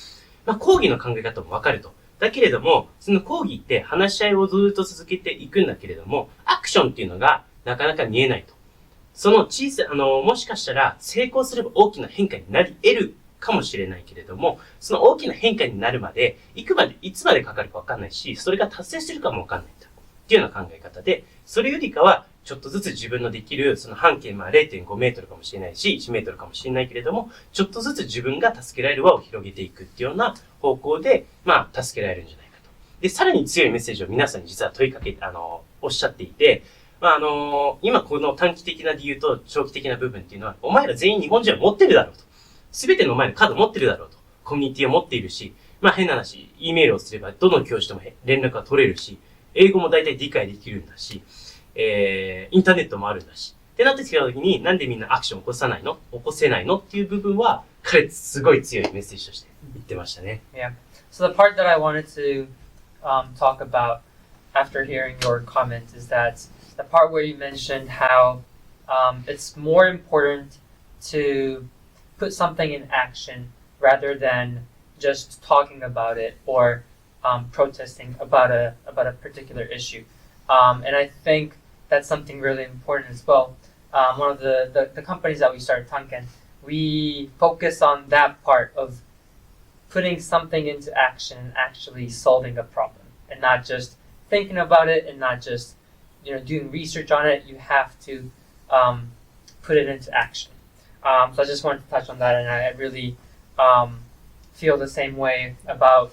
抗議の考え方もわかると。だけれども、その抗議って話し合いをずっと続けていくんだけれども、アクションっていうのがなかなか見えないと。そのもしかしたら成功すれば大きな変化になり得るかもしれないけれども、その大きな変化になるまで、いつまでかかるかわかんないし、それが達成するかもわかんないんだ。っていうような考え方で、それよりかは、ちょっとずつ自分のできる、その半径、0.5 メートルかもしれないし、1メートルかもしれないけれども、ちょっとずつ自分が助けられる輪を広げていくっていうような方向で、助けられるんじゃないかと。で、さらに強いメッセージを皆さんに実は問いかけて、おっしゃっていて、今この短期的な理由と長期的な部分っていうのは、お前ら全員日本人は持ってるだろうと。すべてのお前のカード持ってるだろうと。コミュニティを持っているし、変な話、E メールをすればどの教授とも連絡が取れるし、英語も大体理解できるんだし、インターネットもあるんだし。ってなってきた時に、なんでみんなアクション起こせないのっていう部分は、彼すごい強いメッセージとして言ってましたね。Yeah. So the part that I wanted to talk about after hearing your comment is that the part where you mentioned how it's more important to put something in action rather than just talking about it or protesting about a particular issue. And I think that's something really important as well. One of the companies that we started, Tanken, we focus on that part of putting something into action and actually solving a problem, and not just thinking about it and not just doing research on it. You have to put it into action. So I just wanted to touch on that, and I really feel the same way about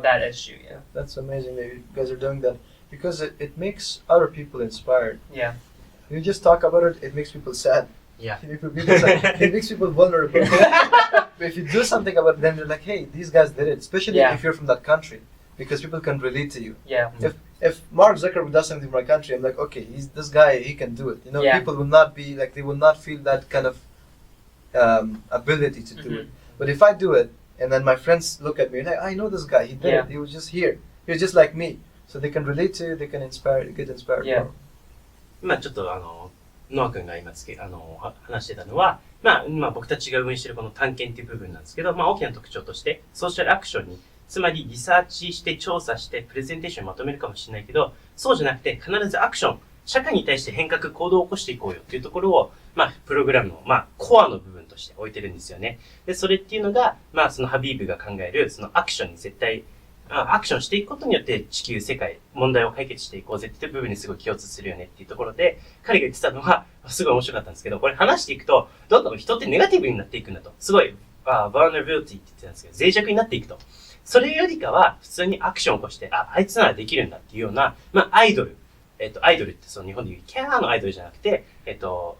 that issue. Yeah. That's amazing that you guys are doing that, because it makes other people inspired. Yeah. You just talk about it, it makes people sad. Yeah. It makes people vulnerable. But if you do something about it, then they're like, hey, these guys did it. Especially if you're from that country, because people can relate to you. Yeah. If Mark Zuckerberg does something for my country, I'm like, okay, he's this guy, he can do it. People will not be like, they will not feel that kind of ability to do it. But if I do it, and then my friends look at me like, I know this guy, he did it. He was just here. He was just like me. So they can relate to you, they can get inspired Yeah. more. 今ちょっとノア君が今話してたのは、僕たちが運営しているこの探検っていう部分なんですけど、大きな特徴として、ソーシャルアクションに、つまりリサーチして調査してプレゼンテーションをまとめるかもしれないけど、そうじゃなくて必ずアクション、社会に対して変革、行動を起こしていこうよっていうところを、プログラムの、コアの部分として置いてるんですよね。で、それっていうのが、そのハビーブが考える、そのアクションに絶対、アクションしていくことによって地球、世界、問題を解決していこうぜっていう部分にすごい共通するよねっていうところで、彼が言ってたのは、すごい面白かったんですけど、これ話していくと、どんどん人ってネガティブになっていくんだと。すごい、vulnerability って言ってたんですけど、脆弱になっていくと。それよりかは、普通にアクションを起こして、あいつならできるんだっていうような、アイドル。アイドルってその日本でいうキャーのアイドルじゃなくて、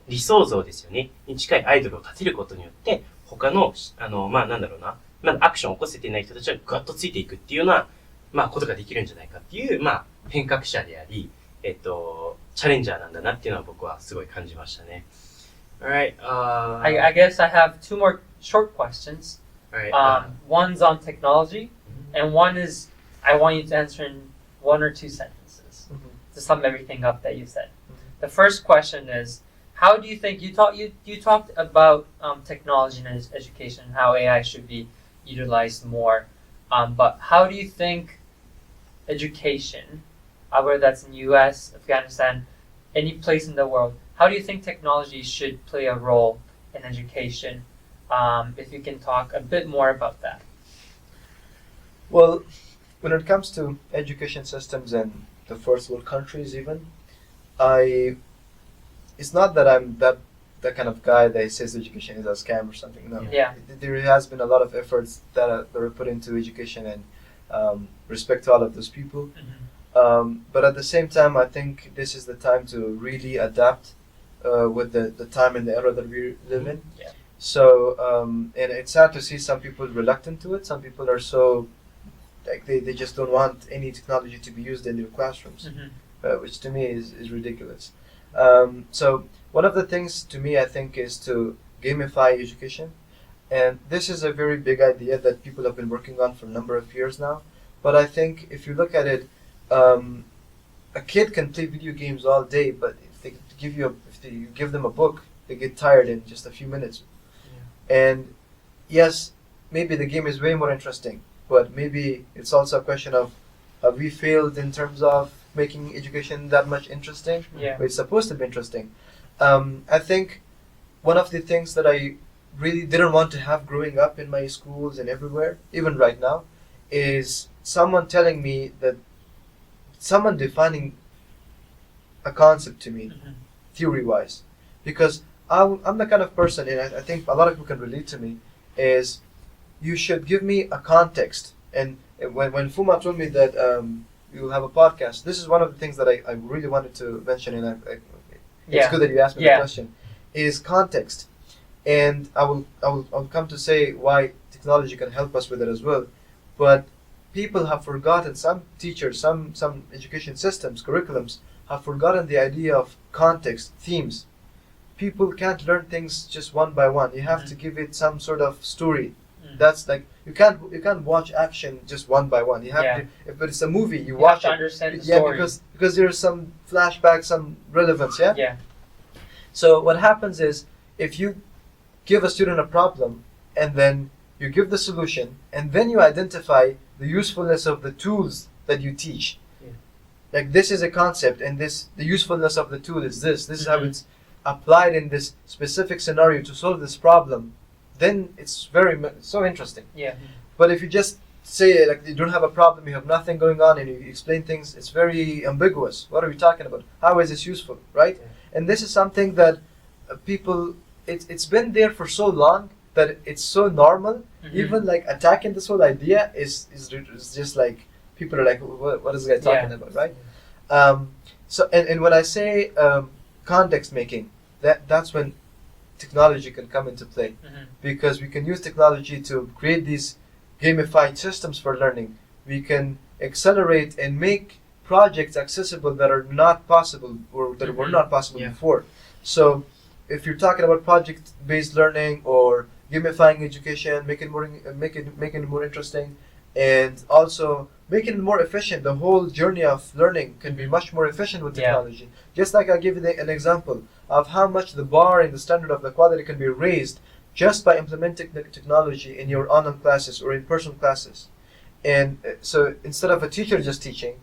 理想像ですよね。に近いアイドルを立てることによって、他の、なんだろうな、アクションを起こせていない人たちはガッとついていくっていうような、ことができるんじゃないかっていう、変革者であり、チャレンジャーなんだなっていうのは僕はすごい感じましたね。Alright, I guess I have two more short questions. Alright, One's on technology, and one is I want you to answer in one or two sentences to sum everything up that you said. The first question is, how do you think you talked about technology and education and how AI should be utilized more, but how do you think education, whether that's in U.S., Afghanistan, any place in the world, how do you think technology should play a role in education? If you can talk a bit more about that. Well, when it comes to education systems in the first world countries even, it's not that I'm that kind of guy that says education is a scam or something. No. Yeah. There has been a lot of efforts that are put into education, and respect to all of those people. But at the same time, I think this is the time to really adapt with the time and the era that we live in. Yeah. So, and it's sad to see some people reluctant to it. Some people are so, like, they just don't want any technology to be used in their classrooms, which to me is ridiculous. So one of the things to me, I think, is to gamify education. And this is a very big idea that people have been working on for a number of years now. But I think if you look at it, a kid can play video games all day, but if you give them a book, they get tired in just a few minutes. And yes, maybe the game is way more interesting, but maybe it's also a question of, have we failed in terms of making education that much interesting? Yeah. But it's supposed to be interesting. I think one of the things that I really didn't want to have growing up in my schools and everywhere, even right now, is someone telling me that, someone defining a concept to me, theory-wise. Because I'm the kind of person, and I think a lot of people can relate to me, is you should give me a context. And when Fuma told me that we will have a podcast, this is one of the things that I really wanted to mention, and it's good that you asked me the question, is context. And I'll come to say why technology can help us with it as well. But people have forgotten, some teachers, some education systems, curriculums, have forgotten the idea of context, themes. People can't learn things just one by one. You have to give it some sort of story That's like you can't watch action just one by one. You have Yeah. to, if it's a movie, you You watch have to it. understand the Yeah, story. because there's some flashbacks, some relevance. Yeah. Yeah. So what happens is if you give a student a problem and then you give the solution and then you identify the usefulness of the tools that you teach. Yeah. Like this is a concept and the usefulness of the tool is this. This is how Mhm. it's applied in this specific scenario to solve this problem. Then it's so interesting. Yeah. But if you just say like you don't have a problem, you have nothing going on, and you explain things, it's very ambiguous. What are we talking about? How is this useful, right? Yeah. And this is something that people, it's been there for so long that it's so normal. Mhm. Even like attacking this whole idea is just like people are like, what is this guy talking about, right? So and when I say context making, that's when technology can come into play, Mhm. because we can use technology to create these gamified systems for learning. We can accelerate and make projects accessible that are not possible or that were Mhm. not possible Yeah. before. So if you're talking about project-based learning or gamifying education, making it more interesting, and also making it more efficient, the whole journey of learning can be much more efficient with Yeah. technology. Just like I'll give you an example of how much the bar and the standard of the quality can be raised just by implementing the technology in your online classes or in-person classes. And so instead of a teacher just teaching,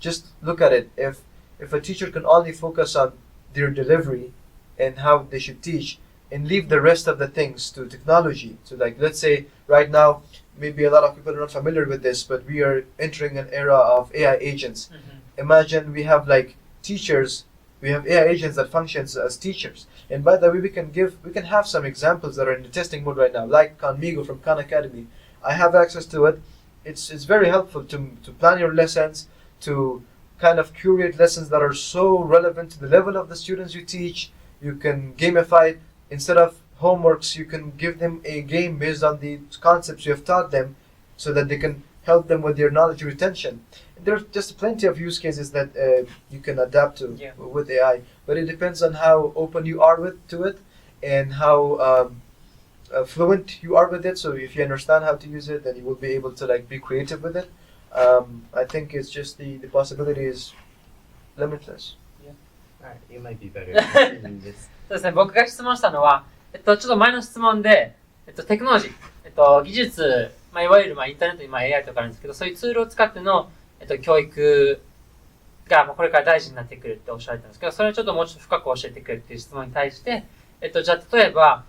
just look at it. If a teacher can only focus on their delivery and how they should teach and leave the rest of the things to technology. So like let's say right now, maybe a lot of people are not familiar with this, but we are entering an era of AI agents. Mhm. Imagine we have like teachers, we have AI agents that functions as teachers. And by the way, we can have some examples that are in the testing mode right now, like Conmigo from Khan Academy. I have access to it. It's very helpful to plan your lessons, to kind of curate lessons that are so relevant to the level of the students you teach. You can gamify it. Instead of homeworks, you can give them a game based on the concepts you have taught them so that they can help them with their knowledge retention. There's just plenty of use cases that you can adapt to Yeah. with AI, but it depends on how open you are to it and how fluent you are with it. So if you understand how to use it, then you will be able to like be creative with it. I think it's just the possibility is limitless. Alright, you might be better at this. そうですね、僕が質問したのは、ちょっと前の質問で、テクノロジー、技術、いわゆるインターネットにAI とかあるんですけど、そういうツールを使っての、教育がこれから大事になってくるっておっしゃられたんですけど、それをちょっともうちょっと深く教えてくれっていう質問に対して、じゃあ例えば、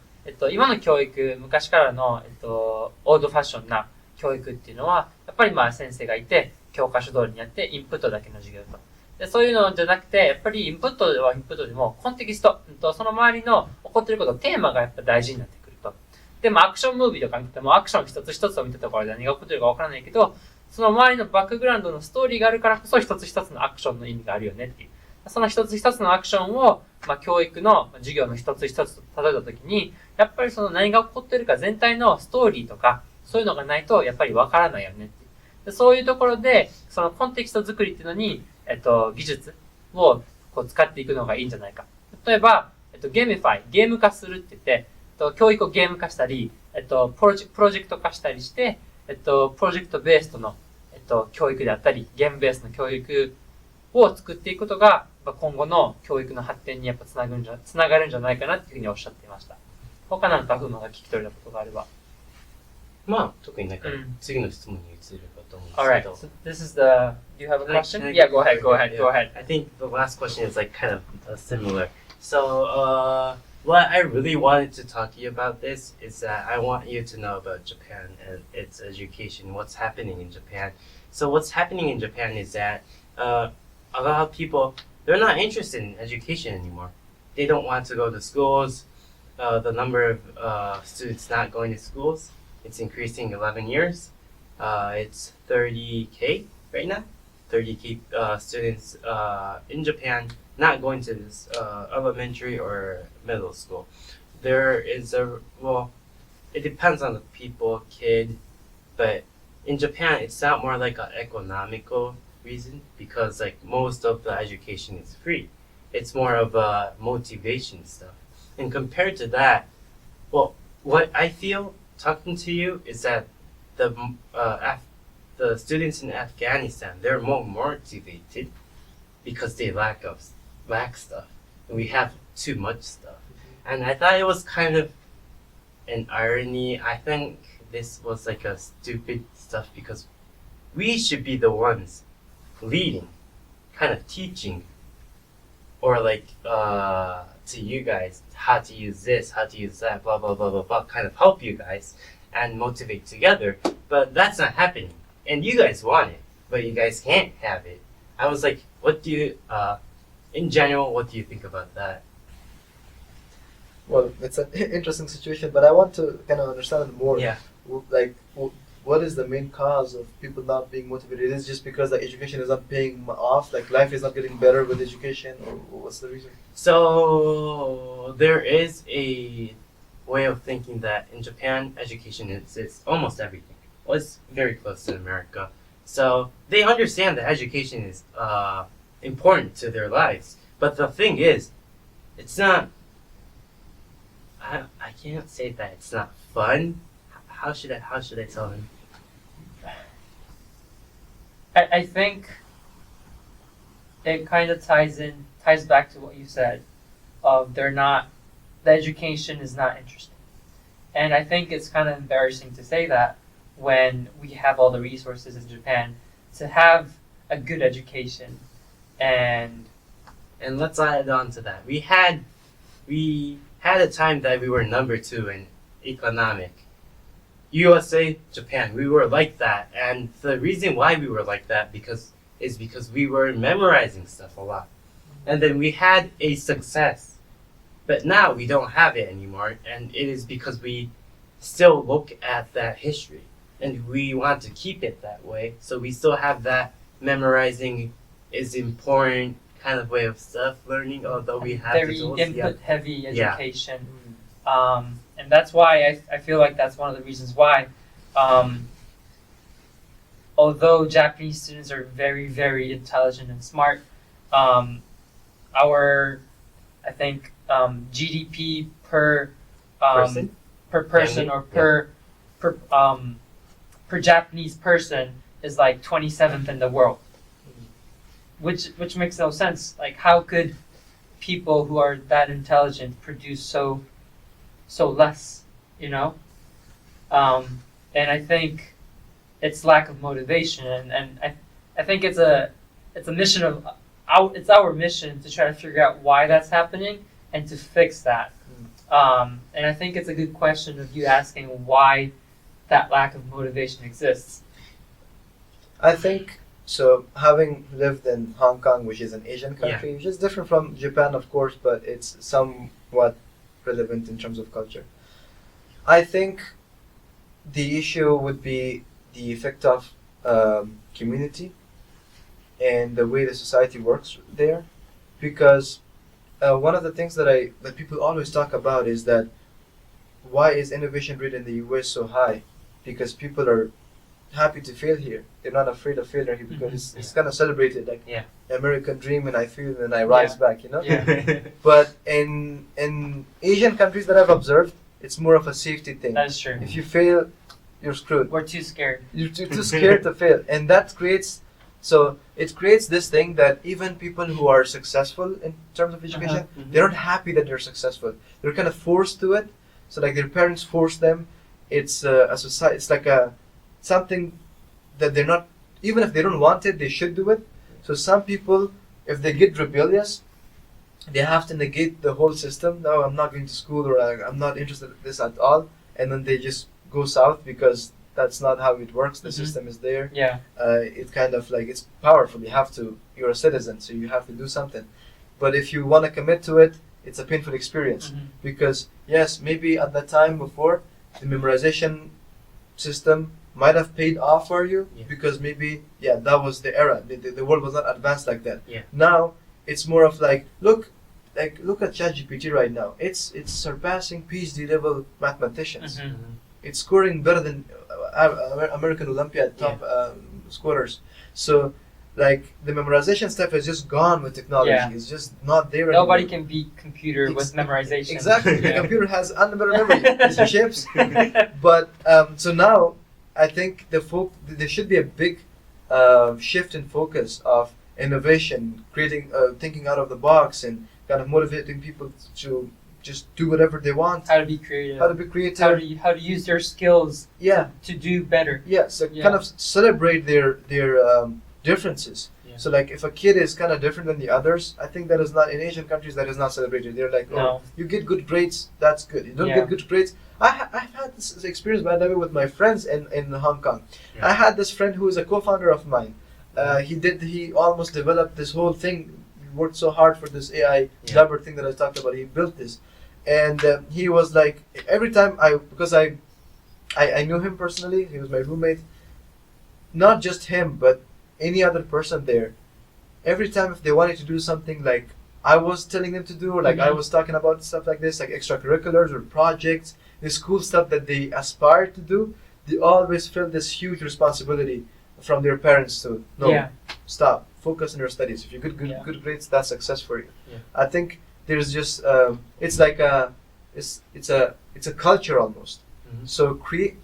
今の教育、昔からの、オールドファッションな教育っていうのは、やっぱり先生がいて、教科書通りにやって、インプットだけの授業と。でそういうのじゃなくて、やっぱりインプットはインプットでも、コンテキスト、その周りの起こっていること、テーマがやっぱ大事になってくると。でもアクションムービーとか見ても、アクション一つ一つを見たところで何が起こっているかわからないけど、その周りのバックグラウンドのストーリーがあるからこそ一つ一つのアクションの意味があるよねっていう。その一つ一つのアクションを、教育の授業の一つ一つと例えたときに、やっぱりその何が起こっているか全体のストーリーとか、そういうのがないとやっぱりわからないよねっていう。でそういうところで、そのコンテキスト作りっていうのに、技術をこう使っていくのがいいんじゃないか。例えば、ゲーミファイ、ゲーム化するって言って、教育をゲーム化したり、プロジェクト化したりして、プロジェクトベースの、教育であったり、ゲームベースの教育を作っていくことが、今後の教育の発展にやっぱつながるんじゃないかなっていうふうにおっしゃっていました。他なんか風磨が聞き取れたことがあれば。特になんか次の質問に移ればと思うんですけ Alright, ど。so this is the, do you have a question? Can I Yeah, go go ahead. I think the last question is like kind of similar. So, what I really wanted to talk to you about this is that I want you to know about Japan and its education, what's happening in Japan. So what's happening in Japan is that a lot of people, they're not interested in education anymore. They don't want to go to schools. The number of students not going to schools, it's increasing 11 years. It's 30K right now. 30K students in Japan not going to this elementary or middle school. There is it depends on the people, kid, but in Japan it's not more like an economical reason because like most of the education is free. It's more of a motivation stuff. And compared to that, what I feel talking to you is that the students in Afghanistan, they're more motivated because they lack stuff, and we have too much stuff. And I thought it was kind of an irony. I think this was like a stupid stuff because we should be the ones leading, kind of teaching, or like to you guys how to use this, how to use that, blah blah blah blah blah, kind of help you guys and motivate together. But that's not happening, and you guys want it, but you guys can't have it. I was like, what do you, in general, what do you think about that? Well, it's an interesting situation, but I want to kind of understand more. Yeah. Like, what is the main cause of people not being motivated? Is it just because the education is not paying off? Like, life is not getting better with education, or what's the reason? So there is a way of thinking that in Japan, education is almost everything. Well, it's very close to America. So they understand that education is important to their lives. But the thing is, it's not, I can't say that it's not fun. How should I tell him? I think it kind of ties back to what you said. The education is not interesting. And I think it's kind of embarrassing to say that when we have all the resources in Japan to have a good education. And let's add on to that. We had a time that we were number 2 in economic. USA, Japan, we were like that. And the reason why we were like that is because we were memorizing stuff a lot. And then we had a success. But now we don't have it anymore. And it is because we still look at that history. And we want to keep it that way. So we still have that memorizing is important kind of way of stuff learning, although we have very tools. input-heavy education. And that's why I feel like that's one of the reasons why, although Japanese students are very, very intelligent and smart, our, I think, GDP per Person? per person Family? or per Japanese person is like 27th in the world, which makes no sense. Like, how could people who are that intelligent produce so less, you know? And I think it's lack of motivation, and I think it's a mission of it's our mission to try to figure out why that's happening and to fix that. And I think it's a good question of you asking why that lack of motivation exists. I think so. Having lived in Hong Kong, which is an Asian country, which is different from Japan, of course, but it's somewhat relevant in terms of culture. I think the issue would be the effect of community and the way the society works there, because one of the things that people always talk about is that why is innovation rate in the US so high? Because people are happy to fail here. They're not afraid of failure here because it's kind of celebrated, like American dream, and I fail and I rise back, you know. But in Asian countries that I've observed, it's more of a safety thing. That is true. If you fail, you're screwed. We're too scared. You're too scared to fail, and that creates this thing that even people who are successful in terms of education, they're not happy that they're successful. They're kind of forced to it. So like their parents force them. It's a society. It's like something that they're not. Even if they don't want it, they should do it. So some people, if they get rebellious, they have to negate the whole system. No, I'm not going to school, or I'm not interested in this at all. And then they just go south because that's not how it works. The system is there. It kind of like, it's powerful. You're a citizen, so you have to do something. But if you want to commit to it, it's a painful experience. Because yes, maybe at the time before, the memorization system might have paid off for you because maybe that was the era. The world was not advanced like that. Now it's more of like look at ChatGPT right now. It's surpassing PhD level mathematicians. It's scoring better than American Olympiad top scorers. So like the memorization stuff is just gone with technology. Yeah. It's just not there Nobody anymore. can beat computer with memorization. Exactly. The Yeah. computer has unlimited memory. It's chips. But so now I think there should be a big shift in focus of innovation, creating, thinking out of the box, and kind of motivating people to just do whatever they want. How to be creative. How to be creative. How to use their skills Yeah. to do better. Yeah. So Yeah. kind of celebrate their differences. Yeah. So like if a kid is kind of different than the others, I think that is not in Asian countries. That is not celebrated. They're like, oh, No. you get good grades, that's good. You don't Yeah. get good grades. I've had this experience, by the way, with my friends in Hong Kong. Yeah. I had this friend who is a co-founder of mine. He almost developed this whole thing. He worked so hard for this AI Yeah. Jabber thing that I talked about. He built this, and he was like, every time because I knew him personally. He was my roommate. Not just him, but any other person there. Every time if they wanted to do something like I was telling them to do, or like I Mhm. was talking about stuff like this, like extracurriculars or projects, this cool stuff that they aspire to do, they always feel this huge responsibility from their parents to no, Yeah. stop, focus on your studies. If you get Yeah. good grades, that's success for you. Yeah. I think there's just it's like it's a culture almost. Mhm. So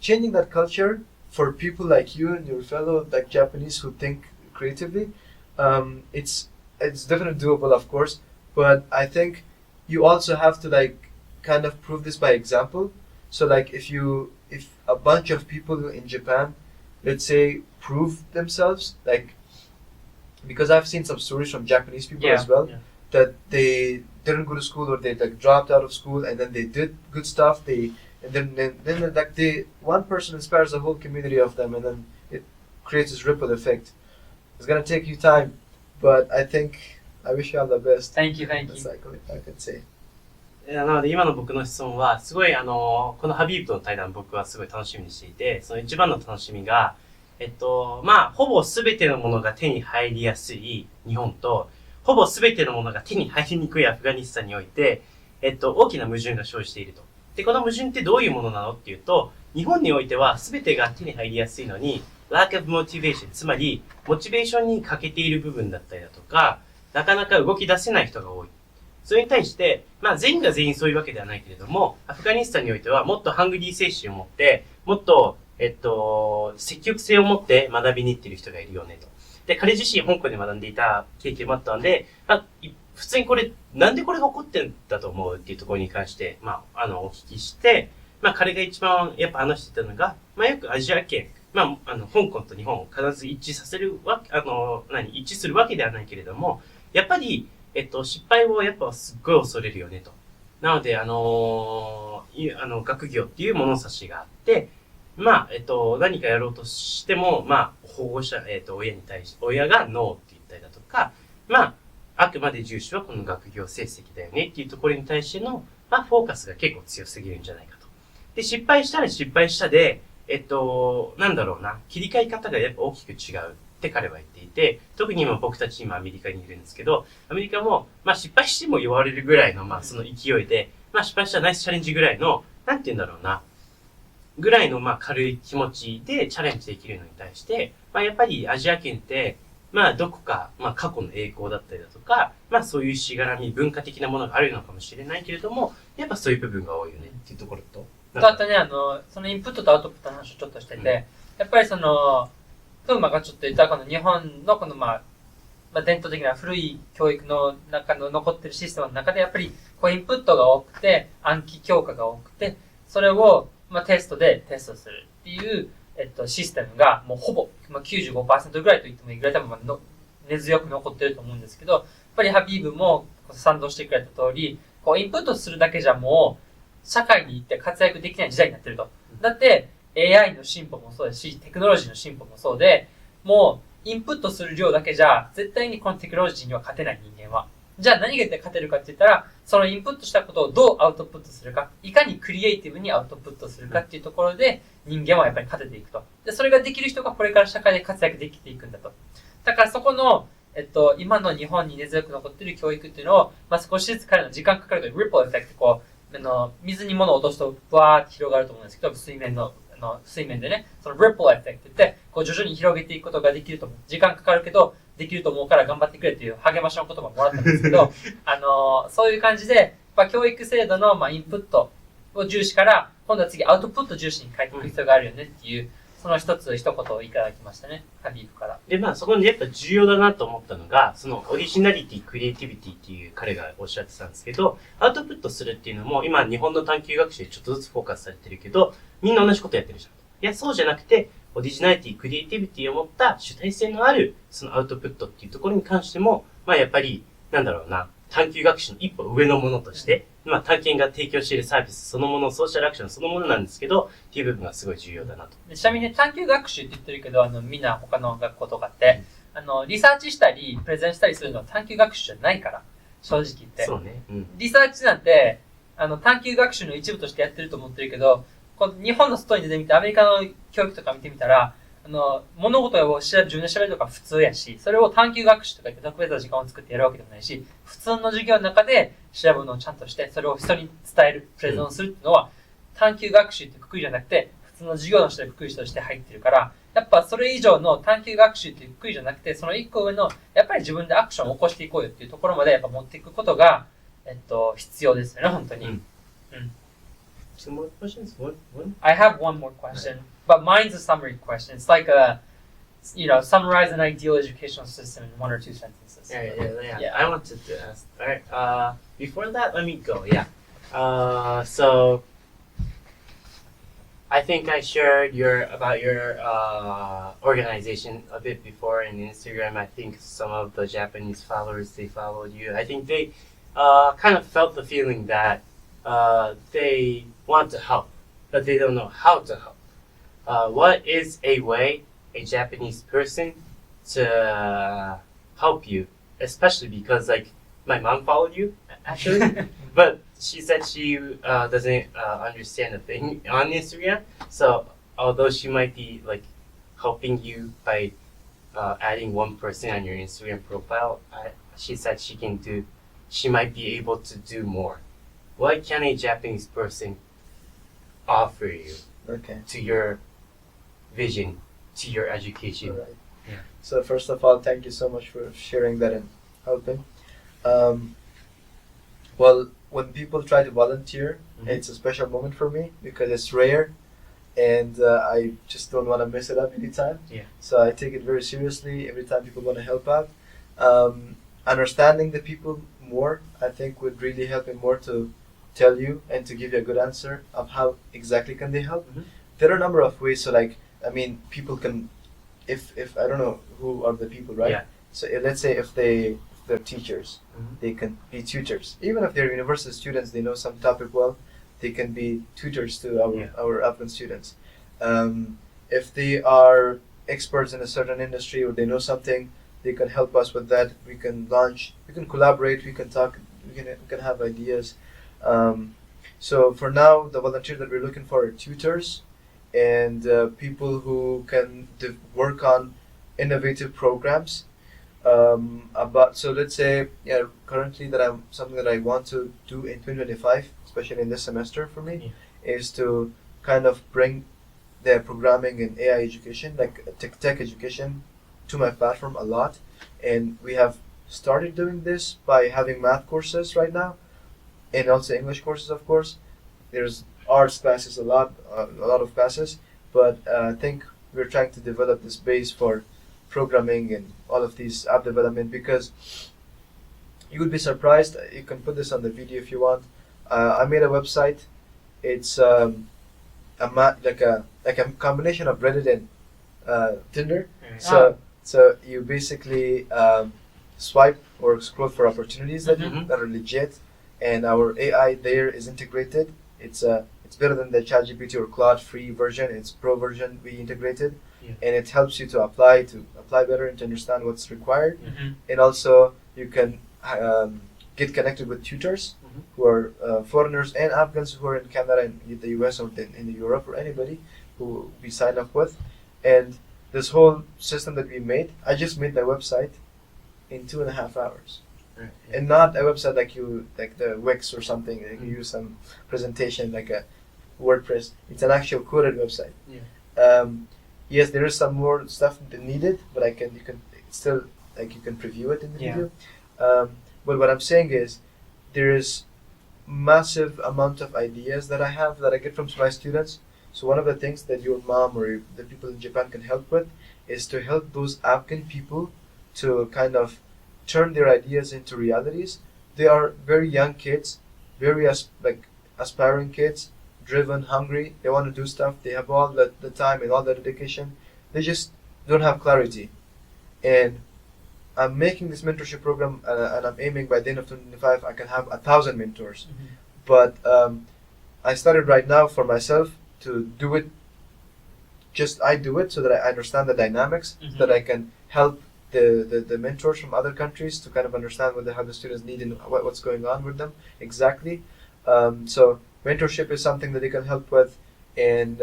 changing that culture for people like you and your fellow like Japanese who think creatively, it's definitely doable, of course. But I think you also have to like kind of prove this by example. So like if a bunch of people in Japan, let's say, prove themselves, like because I've seen some stories from Japanese people Yeah. as well, Yeah. that they didn't go to school or they like dropped out of school and then they did good stuff. Then like one person inspires a whole community of them, and then it creates this ripple effect. It's gonna take you time, but I think I wish you all the best. Thank you, thank That's you. like what I could say. なので今の僕の質問は、すごいこのハビーブとの対談僕はすごい楽しみにしていて、その一番の楽しみが、まあ、ほぼ全てのものが手に入りやすい日本と、ほぼ全てのものが手に入りにくいアフガニスタンにおいて、大きな矛盾が生じていると。で、この矛盾ってどういうものなのっていうと、日本においては全てが手に入りやすいのに、lack of motivation、つまり、モチベーションに欠けている部分だったりだとか、なかなか動き出せない人が多い。それに対して、まあ全員が全員そういうわけではないけれども、アフガニスタンにおいてはもっとハングリー精神を持って、もっと、積極性を持って学びに行っている人がいるよねと。で、彼自身香港で学んでいた経験もあったので、普通にこれ、なんでこれが起こってんだと思うっていうところに関して、まあ、お聞きして、まあ彼が一番やっぱ話してたのが、まあよくアジア圏、まあ、香港と日本を必ず一致させる一致するわけではないけれども、やっぱり、失敗をやっぱすっごい恐れるよねと。なので、学業っていう物差しがあって、まあ、何かやろうとしても、まあ、保護者、親に対して、親がノーって言ったりだとか、まあ、あくまで重視はこの学業成績だよねっていうところに対しての、まあ、フォーカスが結構強すぎるんじゃないかと。で、失敗したら失敗したで、なんだろうな、切り替え方がやっぱ大きく違うって彼は言っていて、特に今僕たち今アメリカにいるんですけど、アメリカも、まあ失敗しても言われるぐらいの、まあその勢いで、まあ失敗したらナイスチャレンジぐらいの、なんて言うんだろうな、ぐらいのまあ軽い気持ちでチャレンジできるのに対して、まあやっぱりアジア圏って、まあどこか、まあ過去の栄光だったりだとか、まあそういうしがらみ、文化的なものがあるのかもしれないけれども、やっぱそういう部分が多いよねっていうところと。あとね、そのインプットとアウトプットの話をちょっとしてて、やっぱりその、フーマがちょっと言ったこの日本のこのまあ伝統的な古い教育の中の残ってるシステムの中でやっぱりこうインプットが多くて暗記強化が多くて、それをまあテストでテストするっていうシステムがもうほぼ、まあ、95% ぐらいと言ってもいいぐらい多分根強く残ってると思うんですけど、やっぱりハビーブも賛同してくれた通り、こうインプットするだけじゃもう社会に行って活躍できない時代になってると。だって AI の進歩もそうですし、テクノロジーの進歩もそうで、もうインプットする量だけじゃ絶対にこのテクノロジーには勝てない人間は。じゃあ何が勝てるかって言ったら、そのインプットしたことをどうアウトプットするか、いかにクリエイティブにアウトプットするかっていうところで人間はやっぱり勝てていくと。で、それができる人がこれから社会で活躍できていくんだと。だからそこの、今の日本に根強く残っている教育っていうのを、まあ、少しずつ彼の時間かかるというリップルエフェクト、こう、水に物を落とすと、ブワーって広がると思うんですけど、水面の水面でね、その ripple effect って言って、こう徐々に広げていくことができると思う。時間かかるけど、できると思うから頑張ってくれっていう励ましの言葉をもらったんですけど、そういう感じで、教育制度の、インプットを重視から、今度は次アウトプット重視に変えていく必要があるよねっていう、その一言をいただきましたね、ハビーブから。で、そこにやっぱ重要だなと思ったのが、そのオリジナリティ、クリエイティビティっていう彼がおっしゃってたんですけど、アウトプットするっていうのも、今日本の探究学習でちょっとずつフォーカスされてるけど、みんな同じことやってるじゃん。いや、そうじゃなくて、オリジナリティ、クリエイティビティを持った主体性のある、そのアウトプットっていうところに関しても、やっぱり、探究学習の一歩上のものとして、探検が提供しているサービスそのもの、ソーシャルアクションそのものなんですけど、っていう部分がすごい重要だなと。ちなみにね、探究学習って言ってるけど、みんな他の学校とかって、リサーチしたり、プレゼンしたりするのは探究学習じゃないから、正直言って。そうね。リサーチなんて、探究学習の一部としてやってると思ってるけど、この日本の外に出てみて、アメリカの教育とか見てみたら、物事を自分で調べるとか普通やし、それを探究学習とか言って特別な時間を作ってやるわけでもないし、普通の授業の中で調べるのをちゃんとして、それを人に伝える、プレゼンをするっていうのは、探究学習ってくくりじゃなくて、普通の授業の人でくくりとして入ってるから、やっぱそれ以上の探究学習っていうくくりじゃなくて、その一個上の、やっぱり自分でアクションを起こしていこうよっていうところまでやっぱ持っていくことが、必要ですよね、本当に。Two more questions? One? I have one more question, but mine's a summary question. It's like summarize an ideal educational system in one or two sentences. Yeah. I wanted to ask. All right. Before that, let me go. Yeah. So I think I shared about your organization a bit before in Instagram. I think some of the Japanese followers, they followed you. I think they kind of felt the feeling that they want to help, but they don't know how to help. What is a way a Japanese person to help you, especially because my mom followed you actually, but she said she doesn't understand a thing on Instagram. So although she might be helping you by adding one person on your Instagram profile, she said she might be able to do more. What can a Japanese person offer you to your vision, to your education? All right. Yeah. So first of all, thank you so much for sharing that and helping. Well, when people try to volunteer, it's a special moment for me because it's rare and I just don't want to mess it up anytime. Yeah. So I take it very seriously every time people want to help out. Understanding the people more, I think, would really help me more to tell you and to give you a good answer of how exactly can they help. There are a number of ways. So people can, if I don't know who are the people, right? Yeah. So let's say if they're teachers, they can be tutors. Even if they're university students, they know some topic well, they can be tutors to our Afghan students. If they are experts in a certain industry or they know something, they can help us with that. We can launch, we can collaborate, we can talk, we can have ideas. So for now, the volunteers that we're looking for are tutors and people who can work on innovative programs. So let's say, currently something that I want to do in 2025, especially in this semester for me, is to kind of bring the programming and AI education, like tech education, to my platform a lot. And we have started doing this by having math courses right now, and also English courses, of course. There's arts classes, a lot of classes, but I think we're trying to develop this base for programming and all of these app development, because you would be surprised. You can put this on the video if you want. I made a website. It's like a combination of Reddit and Tinder. So you basically swipe or scroll for opportunities that are legit, and our AI there is integrated. It's better than the ChatGPT or Claude free version. It's pro version we integrated, and it helps you to apply better and to understand what's required. And also you can get connected with tutors who are foreigners and Afghans who are in Canada and in the US or in Europe, or anybody who we sign up with. And this whole system that we made, I just made the website in 2.5 hours. And not a website like the Wix or something. Like you use some presentation, like WordPress. It's an actual coded website. Yes, there is some more stuff that needed, but you can still you can preview it in the video. But what I'm saying is, there is massive amount of ideas that I get from my students. So one of the things that your mom or the people in Japan can help with is to help those Afghan people to kind of turn their ideas into realities. They are very young kids, very aspiring kids, driven, hungry. They want to do stuff. They have all the time and all the dedication. They just don't have clarity. And I'm making this mentorship program, and I'm aiming by the end of 2025 I can have 1,000 mentors. But I started right now for myself to do it. I do it so that I understand the dynamics, so that I can help the mentors from other countries to kind of understand what the students need and what's going on with them exactly. So mentorship is something that they can help with, and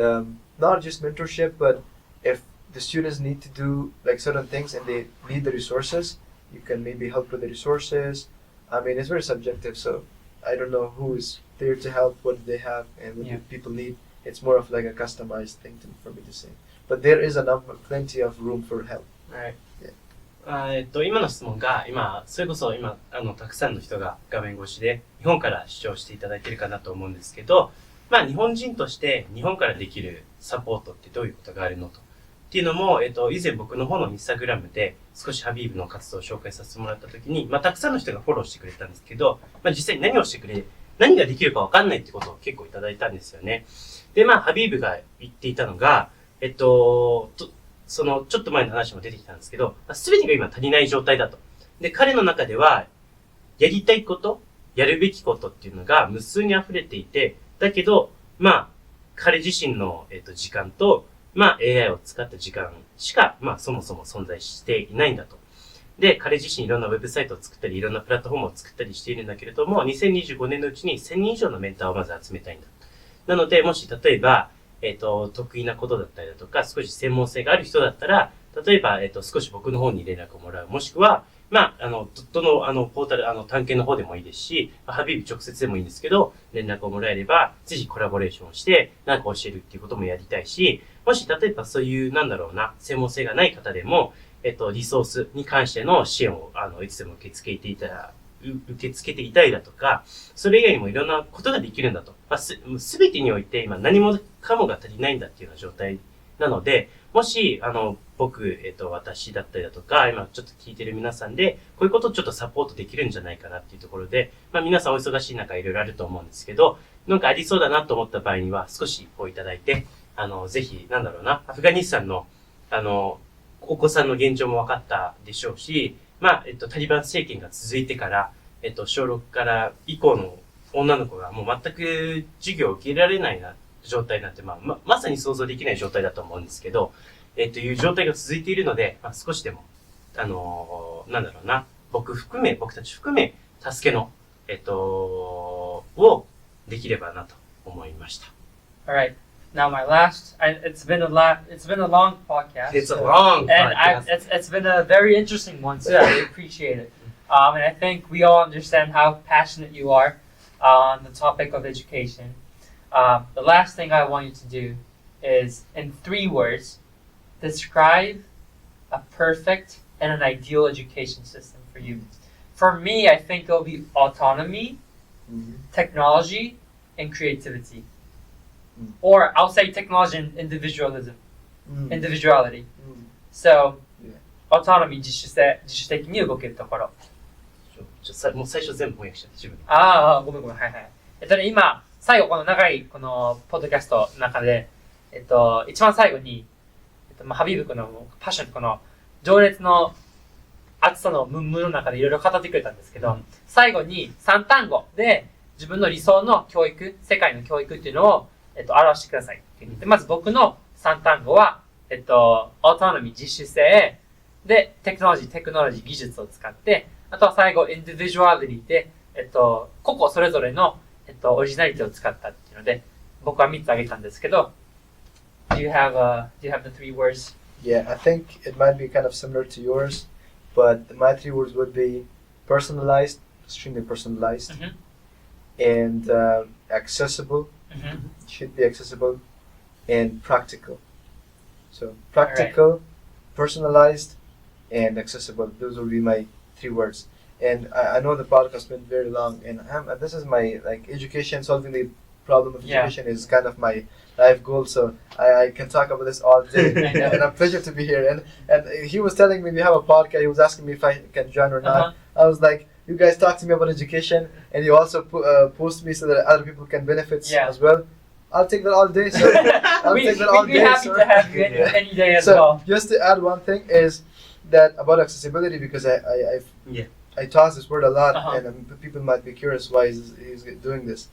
not just mentorship, but if the students need to do certain things and they need the resources, you can maybe help with the resources. I mean, it's very subjective, so I don't know who is there to help, what do they have, and what do people need. It's more of a customized thing for me to say. But there is plenty of room for help. Right. 今の質問が、それこそたくさんの人が画面越しで日本から視聴していただいているかなと思うんですけど、日本人として日本からできるサポートってどういうことがあるのと。っていうのも、以前僕の方のインスタグラムで少しハビーブの活動を紹介させてもらった時に、たくさんの人がフォローしてくれたんですけど、実際に何ができるかわかんないってことを結構いただいたんですよね。で、ハビーブが言っていたのが、ちょっと前の話も出てきたんですけど、全てが今足りない状態だと。で、彼の中では、やりたいこと、やるべきことっていうのが無数に溢れていて、だけど、彼自身の、時間と、AI を使った時間しか、そもそも存在していないんだと。で、彼自身いろんなウェブサイトを作ったり、いろんなプラットフォームを作ったりしているんだけれども、2025年のうちに1000人以上のメンターをまず集めたいんだ。なので、もし例えば、得意なことだったりだとか、少し専門性がある人だったら、例えば、少し僕の方に連絡をもらう。もしくは、どの、ポータル、探検の方でもいいですし、ハビーブ直接でもいいんですけど、連絡をもらえれば、ぜひコラボレーションをして、教えるっていうこともやりたいし、もし、例えばそういう、専門性がない方でも、リソースに関しての支援を、いつでも受け付けていたりだとか、それ以外にもいろんなことができるんだと。すべてにおいて今何もかもが足りないんだっていうような状態なので、もし、僕、私だったりだとか、今ちょっと聞いてる皆さんで、こういうことをちょっとサポートできるんじゃないかなっていうところで、皆さんお忙しい中いろいろあると思うんですけど、ありそうだなと思った場合には少しいただいて、ぜひ、アフガニスタンの、お子さんの現状も分かったでしょうし、タリバン政権が続いてから、小6から以降の女の子がもう全く授業を受けられないな状態なんて、まさに想像できない状態だと思うんですけど、いう状態が続いているので、少しでも、僕たち含め、助けの、をできればなと思いました。Alright. Now my last, it's been a long podcast. It's a long podcast. And it's been a very interesting one too. I appreciate it. And I think we all understand how passionate you are on the topic of education. The last thing I want you to do is, in 3 words, describe a perfect and an ideal education system for you. For me, I think it'll be autonomy, technology, and creativity. Or I'll say technology and individualism. Individuality. So, autonomy, 自主的に動けるところ。もう最初全部翻訳しちゃって自分で。ごめん。はいはい。今、最後この長いこのポッドキャストの中で、一番最後に、ハビーブ君のパッション、この情熱の熱さのムの中でいろいろ語ってくれたんですけど、最後に3単語で自分の理想の教育、世界の教育っていうのを、表してくださいって言って、まず僕の3単語は、autonomy、自主性、で、テクノロジー、技術を使って、あとは最後、individuality で、個々それぞれの、オリジナリティを使ったっていうので、僕は3つ挙げたんですけど、do you have the 3 words? Yeah, I think it might be kind of similar to yours, but my 3 words would be personalized, extremely personalized, and accessible, It should be accessible and practical. So practical, personalized, and accessible. Those will be my 3 words. And I know the podcast has been very long, and this is my education, solving the problem of education is kind of my life goal. So I can talk about this all day, and a pleasure to be here. And he was telling me we have a podcast. He was asking me if I can join or not. I was like, you guys talk to me about education, and you also post me so that other people can benefit as well. I'll take that all day. So We'd be happy to have you any day as well. Just to add one thing is that about accessibility, because I toss this word a lot, and people might be curious why he's doing this.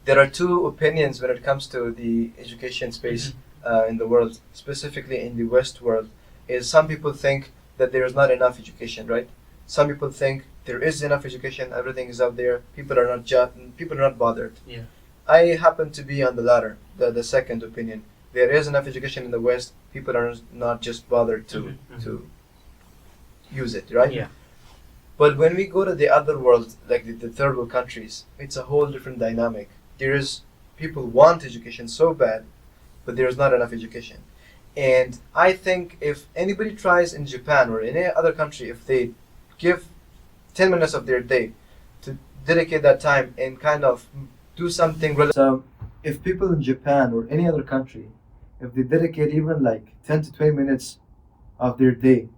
There are 2 opinions when it comes to the education space in the world, specifically in the West world. Is some people think that there is not enough education, right? Some people think there is enough education, everything is out there. People are not bothered. Yeah. I happen to be on the latter, the second opinion. There is enough education in the West. People are not just bothered to use it, right? Yeah. But when we go to the other world, like the third world countries, it's a whole different dynamic. People want education so bad, but there's not enough education. And I think if anybody tries in Japan or in any other country, if they give 10 minutes of their day to dedicate that time and kind of do something relevant. So if people in Japan or any other country, if they dedicate even 10 to 20 minutes of their day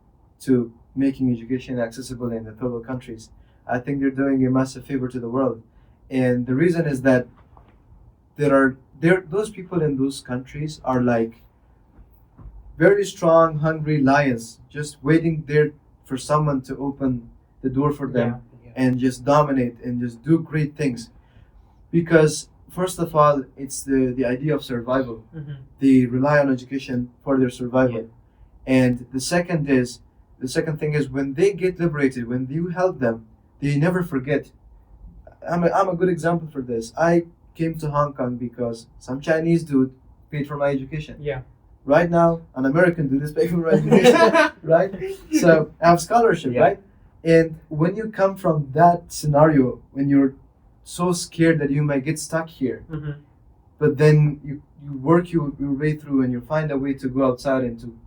to making education accessible in the third world countries, I think they're doing a massive favor to the world. And the reason is that those people in those countries are very strong, hungry lions, just waiting there for someone to open the door for them and just dominate and just do great things. Because first of all, it's the idea of survival. They rely on education for their survival. And the second thing is when they get liberated, when you help them, they never forget. I'm a good example for this. I came to Hong Kong because some Chinese dude paid for my education. Yeah. Right now, an American dude is paying for my education, right? So I have scholarship, right? And when you come from that scenario, when you're so scared that you might get stuck here, but then you work your way through and you find a way to go outside and to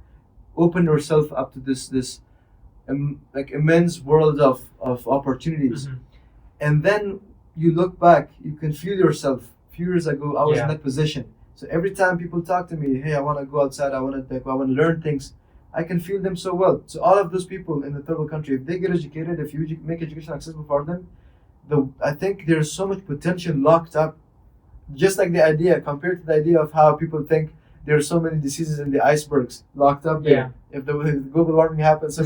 open yourself up to this immense world of opportunities. And then you look back, you can feel yourself. A few years ago, I was in that position. So every time people talk to me, hey, I want to go outside, I want to learn things, I can feel them so well. So all of those people in the third world country, if they get educated, if you make education accessible for them, I think there's so much potential locked up. Just like the idea, compared to the idea of how people think there are so many diseases in the icebergs locked up there. If the global warming happens,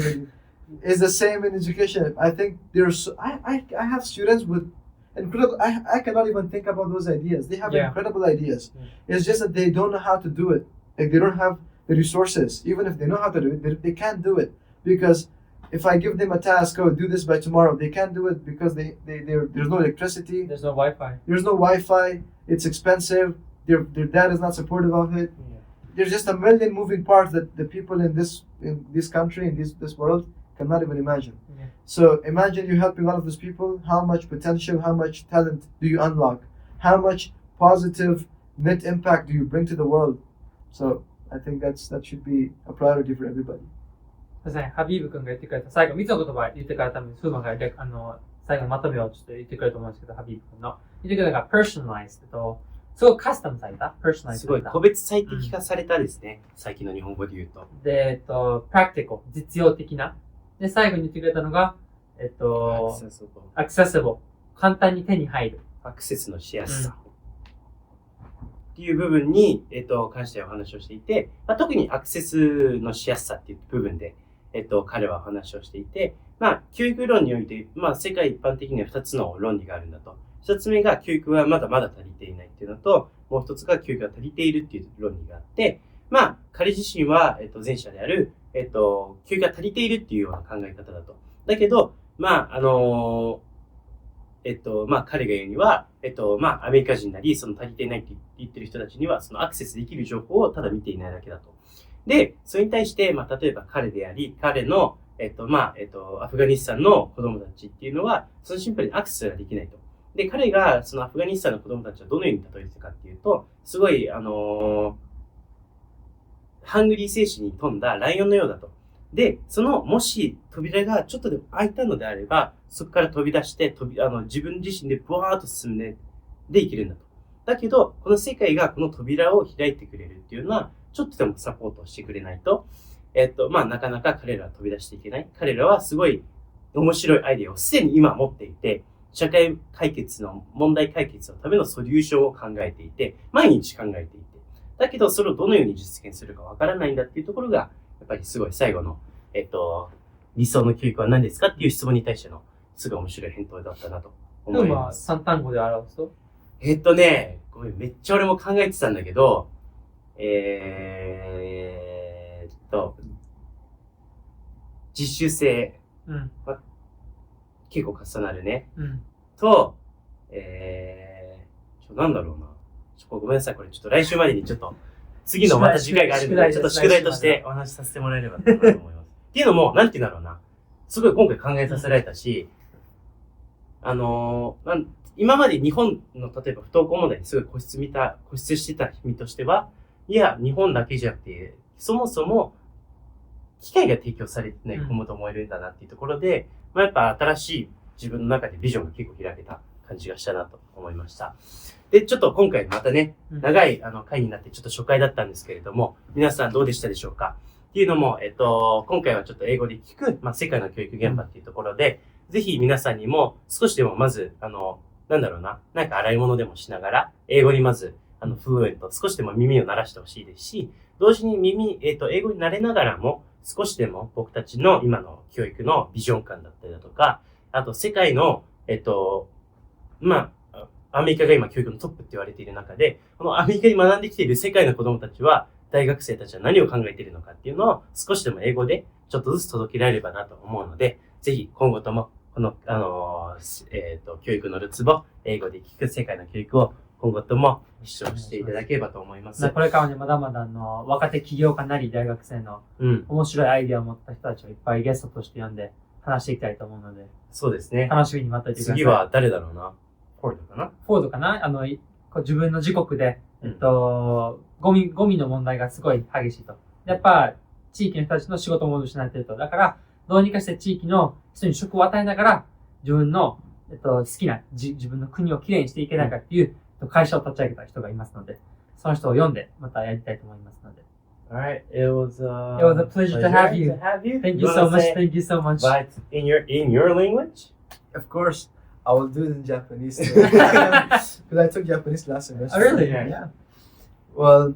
it's the same in education. I think I have students with incredible. I cannot even think about those ideas. They have incredible ideas. It's just that they don't know how to do it. Like they don't have the resources. Even if they know how to do it, they can't do it because if I give them a task, do this by tomorrow, they can't do it because there's no electricity. There's no Wi-Fi. There's no Wi-Fi. It's expensive. Their dad is not supportive of it. There's just a million moving parts that the people in this country, in this world, cannot even imagine. So imagine you're helping one of those people. How much potential, how much talent do you unlock? How much positive net impact do you bring to the world? So I think that should be a priority for everybody. そうですね、ハビーブ君が言ってくれた最後3つの言葉言ってからためにフーマンが最後のまとめをちょっと言ってくれると思うんですけど、ハビーブ君の言ってくれたのが personalized とすごいカスタムされた personalized されたすごい個別最適化されたですね、最近の日本語で言うと。で、practical 実用的な。で、最後に言ってくれたのがaccessible 簡単に手に入る。アクセスのしやすさ。っていう部分に、関してお話をしていて、特にアクセスのしやすさっていう部分で、彼はお話をしていて、教育論において、世界一般的には2つの論理があるんだと。1つ目が教育はまだまだ足りていないっていうのと、もう1つが教育が足りているっていう論理があって、彼自身は、前者である、教育が足りているっていうような考え方だと。だけど、彼が言うには、アメリカ人なり、その足りていないって言ってる人たちには、そのアクセスできる情報をただ見ていないだけだと。で、それに対して、例えば彼であり、彼の、アフガニスタンの子供たちっていうのは、そのシンプルにアクセスができないと。で、彼がそのアフガニスタンの子供たちをどのように例えてたかっていうと、すごい、ハングリー精神に富んだライオンのようだと。で、もし扉がちょっとでも開いたのであれば、そこから飛び出して、自分自身でブワーッと進んでいけるんだと。だけど、この世界がこの扉を開いてくれるっていうのは、ちょっとでもサポートをしてくれないと、なかなか彼らは飛び出していけない。彼らはすごい面白いアイデアをすでに今持っていて、社会解決の問題解決のためのソリューションを考えていて、毎日考えていて、だけどそれをどのように実現するかわからないんだっていうところが、やっぱりすごい最後の、理想の教育は何ですかっていう質問に対しての、すごい面白い返答だったなと思います。3単語で表すとごめん、めっちゃ俺も考えてたんだけど、自主性は結構重なるね。と、なんだろうな。ごめんなさい、これちょっと来週までにちょっと、次のまた次回があるので、ちょっと宿題としてお話しさせてもらえればと思います。っていうのも、なんて言うんだろうな。すごい今回考えさせられたし、今まで日本の例えば不登校問題にすごい固執してた身としては、いや、日本だけじゃなくて、そもそも機会が提供されてない子もと思えるんだなっていうところで、やっぱ新しい自分の中でビジョンが結構開けた感じがしたなと思いました。で、ちょっと今回またね、長い回になってちょっと初回だったんですけれども、皆さんどうでしたでしょうかっていうのも、今回はちょっと英語で聞く、世界の教育現場っていうところで、ぜひ皆さんにも少しでもまず、なんだろうな、なんか洗い物でもしながら、英語にまず、フルエント、少しでも耳を慣らしてほしいですし、同時に英語に慣れながらも、少しでも僕たちの今の教育のビジョン感だったりだとか、あと世界の、アメリカが今教育のトップって言われている中で、このアメリカに学んできている世界の子供たちは、大学生たちは何を考えているのかっていうのを少しでも英語でちょっとずつ届けられればなと思うので、ぜひ今後ともこの、教育のるつぼ、英語で聞く世界の教育を今後とも視聴していただければと思います。これからね、まだまだ若手起業家なり大学生の面白いアイデアを持った人たちをいっぱいゲストとして呼んで話していきたいと思うので。そうですね。楽しみに待っていてください。次は誰だろうな。フォードかな自分の自国で、ゴミの問題がすごい激しいと。やっぱ、地域の人たちの仕事も失っていると。だから、どうにかして地域の人に職を与えながら、自分の、好きな自分の国をきれいにしていけないかっていう会社を立ち上げた人がいますので、その人を読んで、またやりたいと思いますので。Alright, it was a pleasure to have you. Thank you so much. Thank you so much. But in your language? Of course, I will do it in Japanese too. Because I took Japanese last semester. Oh, really? Yeah. Well,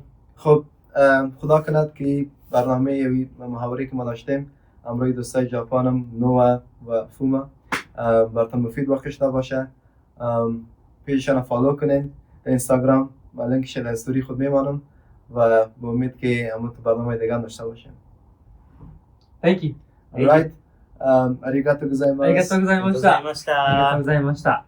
خدا کند که برنامه محاوره که ما داشتیم امروی دوستای ژاپنم نوآ و فوما براتون مفید واقع شده باشه. پیجشان فالو کنین در اینستاگرام و لینکش در استوری خود میمانم و با امید که همون تو برنامه دیگه داشته باشیم. Thank you. Alright. ありがとうございます。ありがとうございました。ありがとうございました。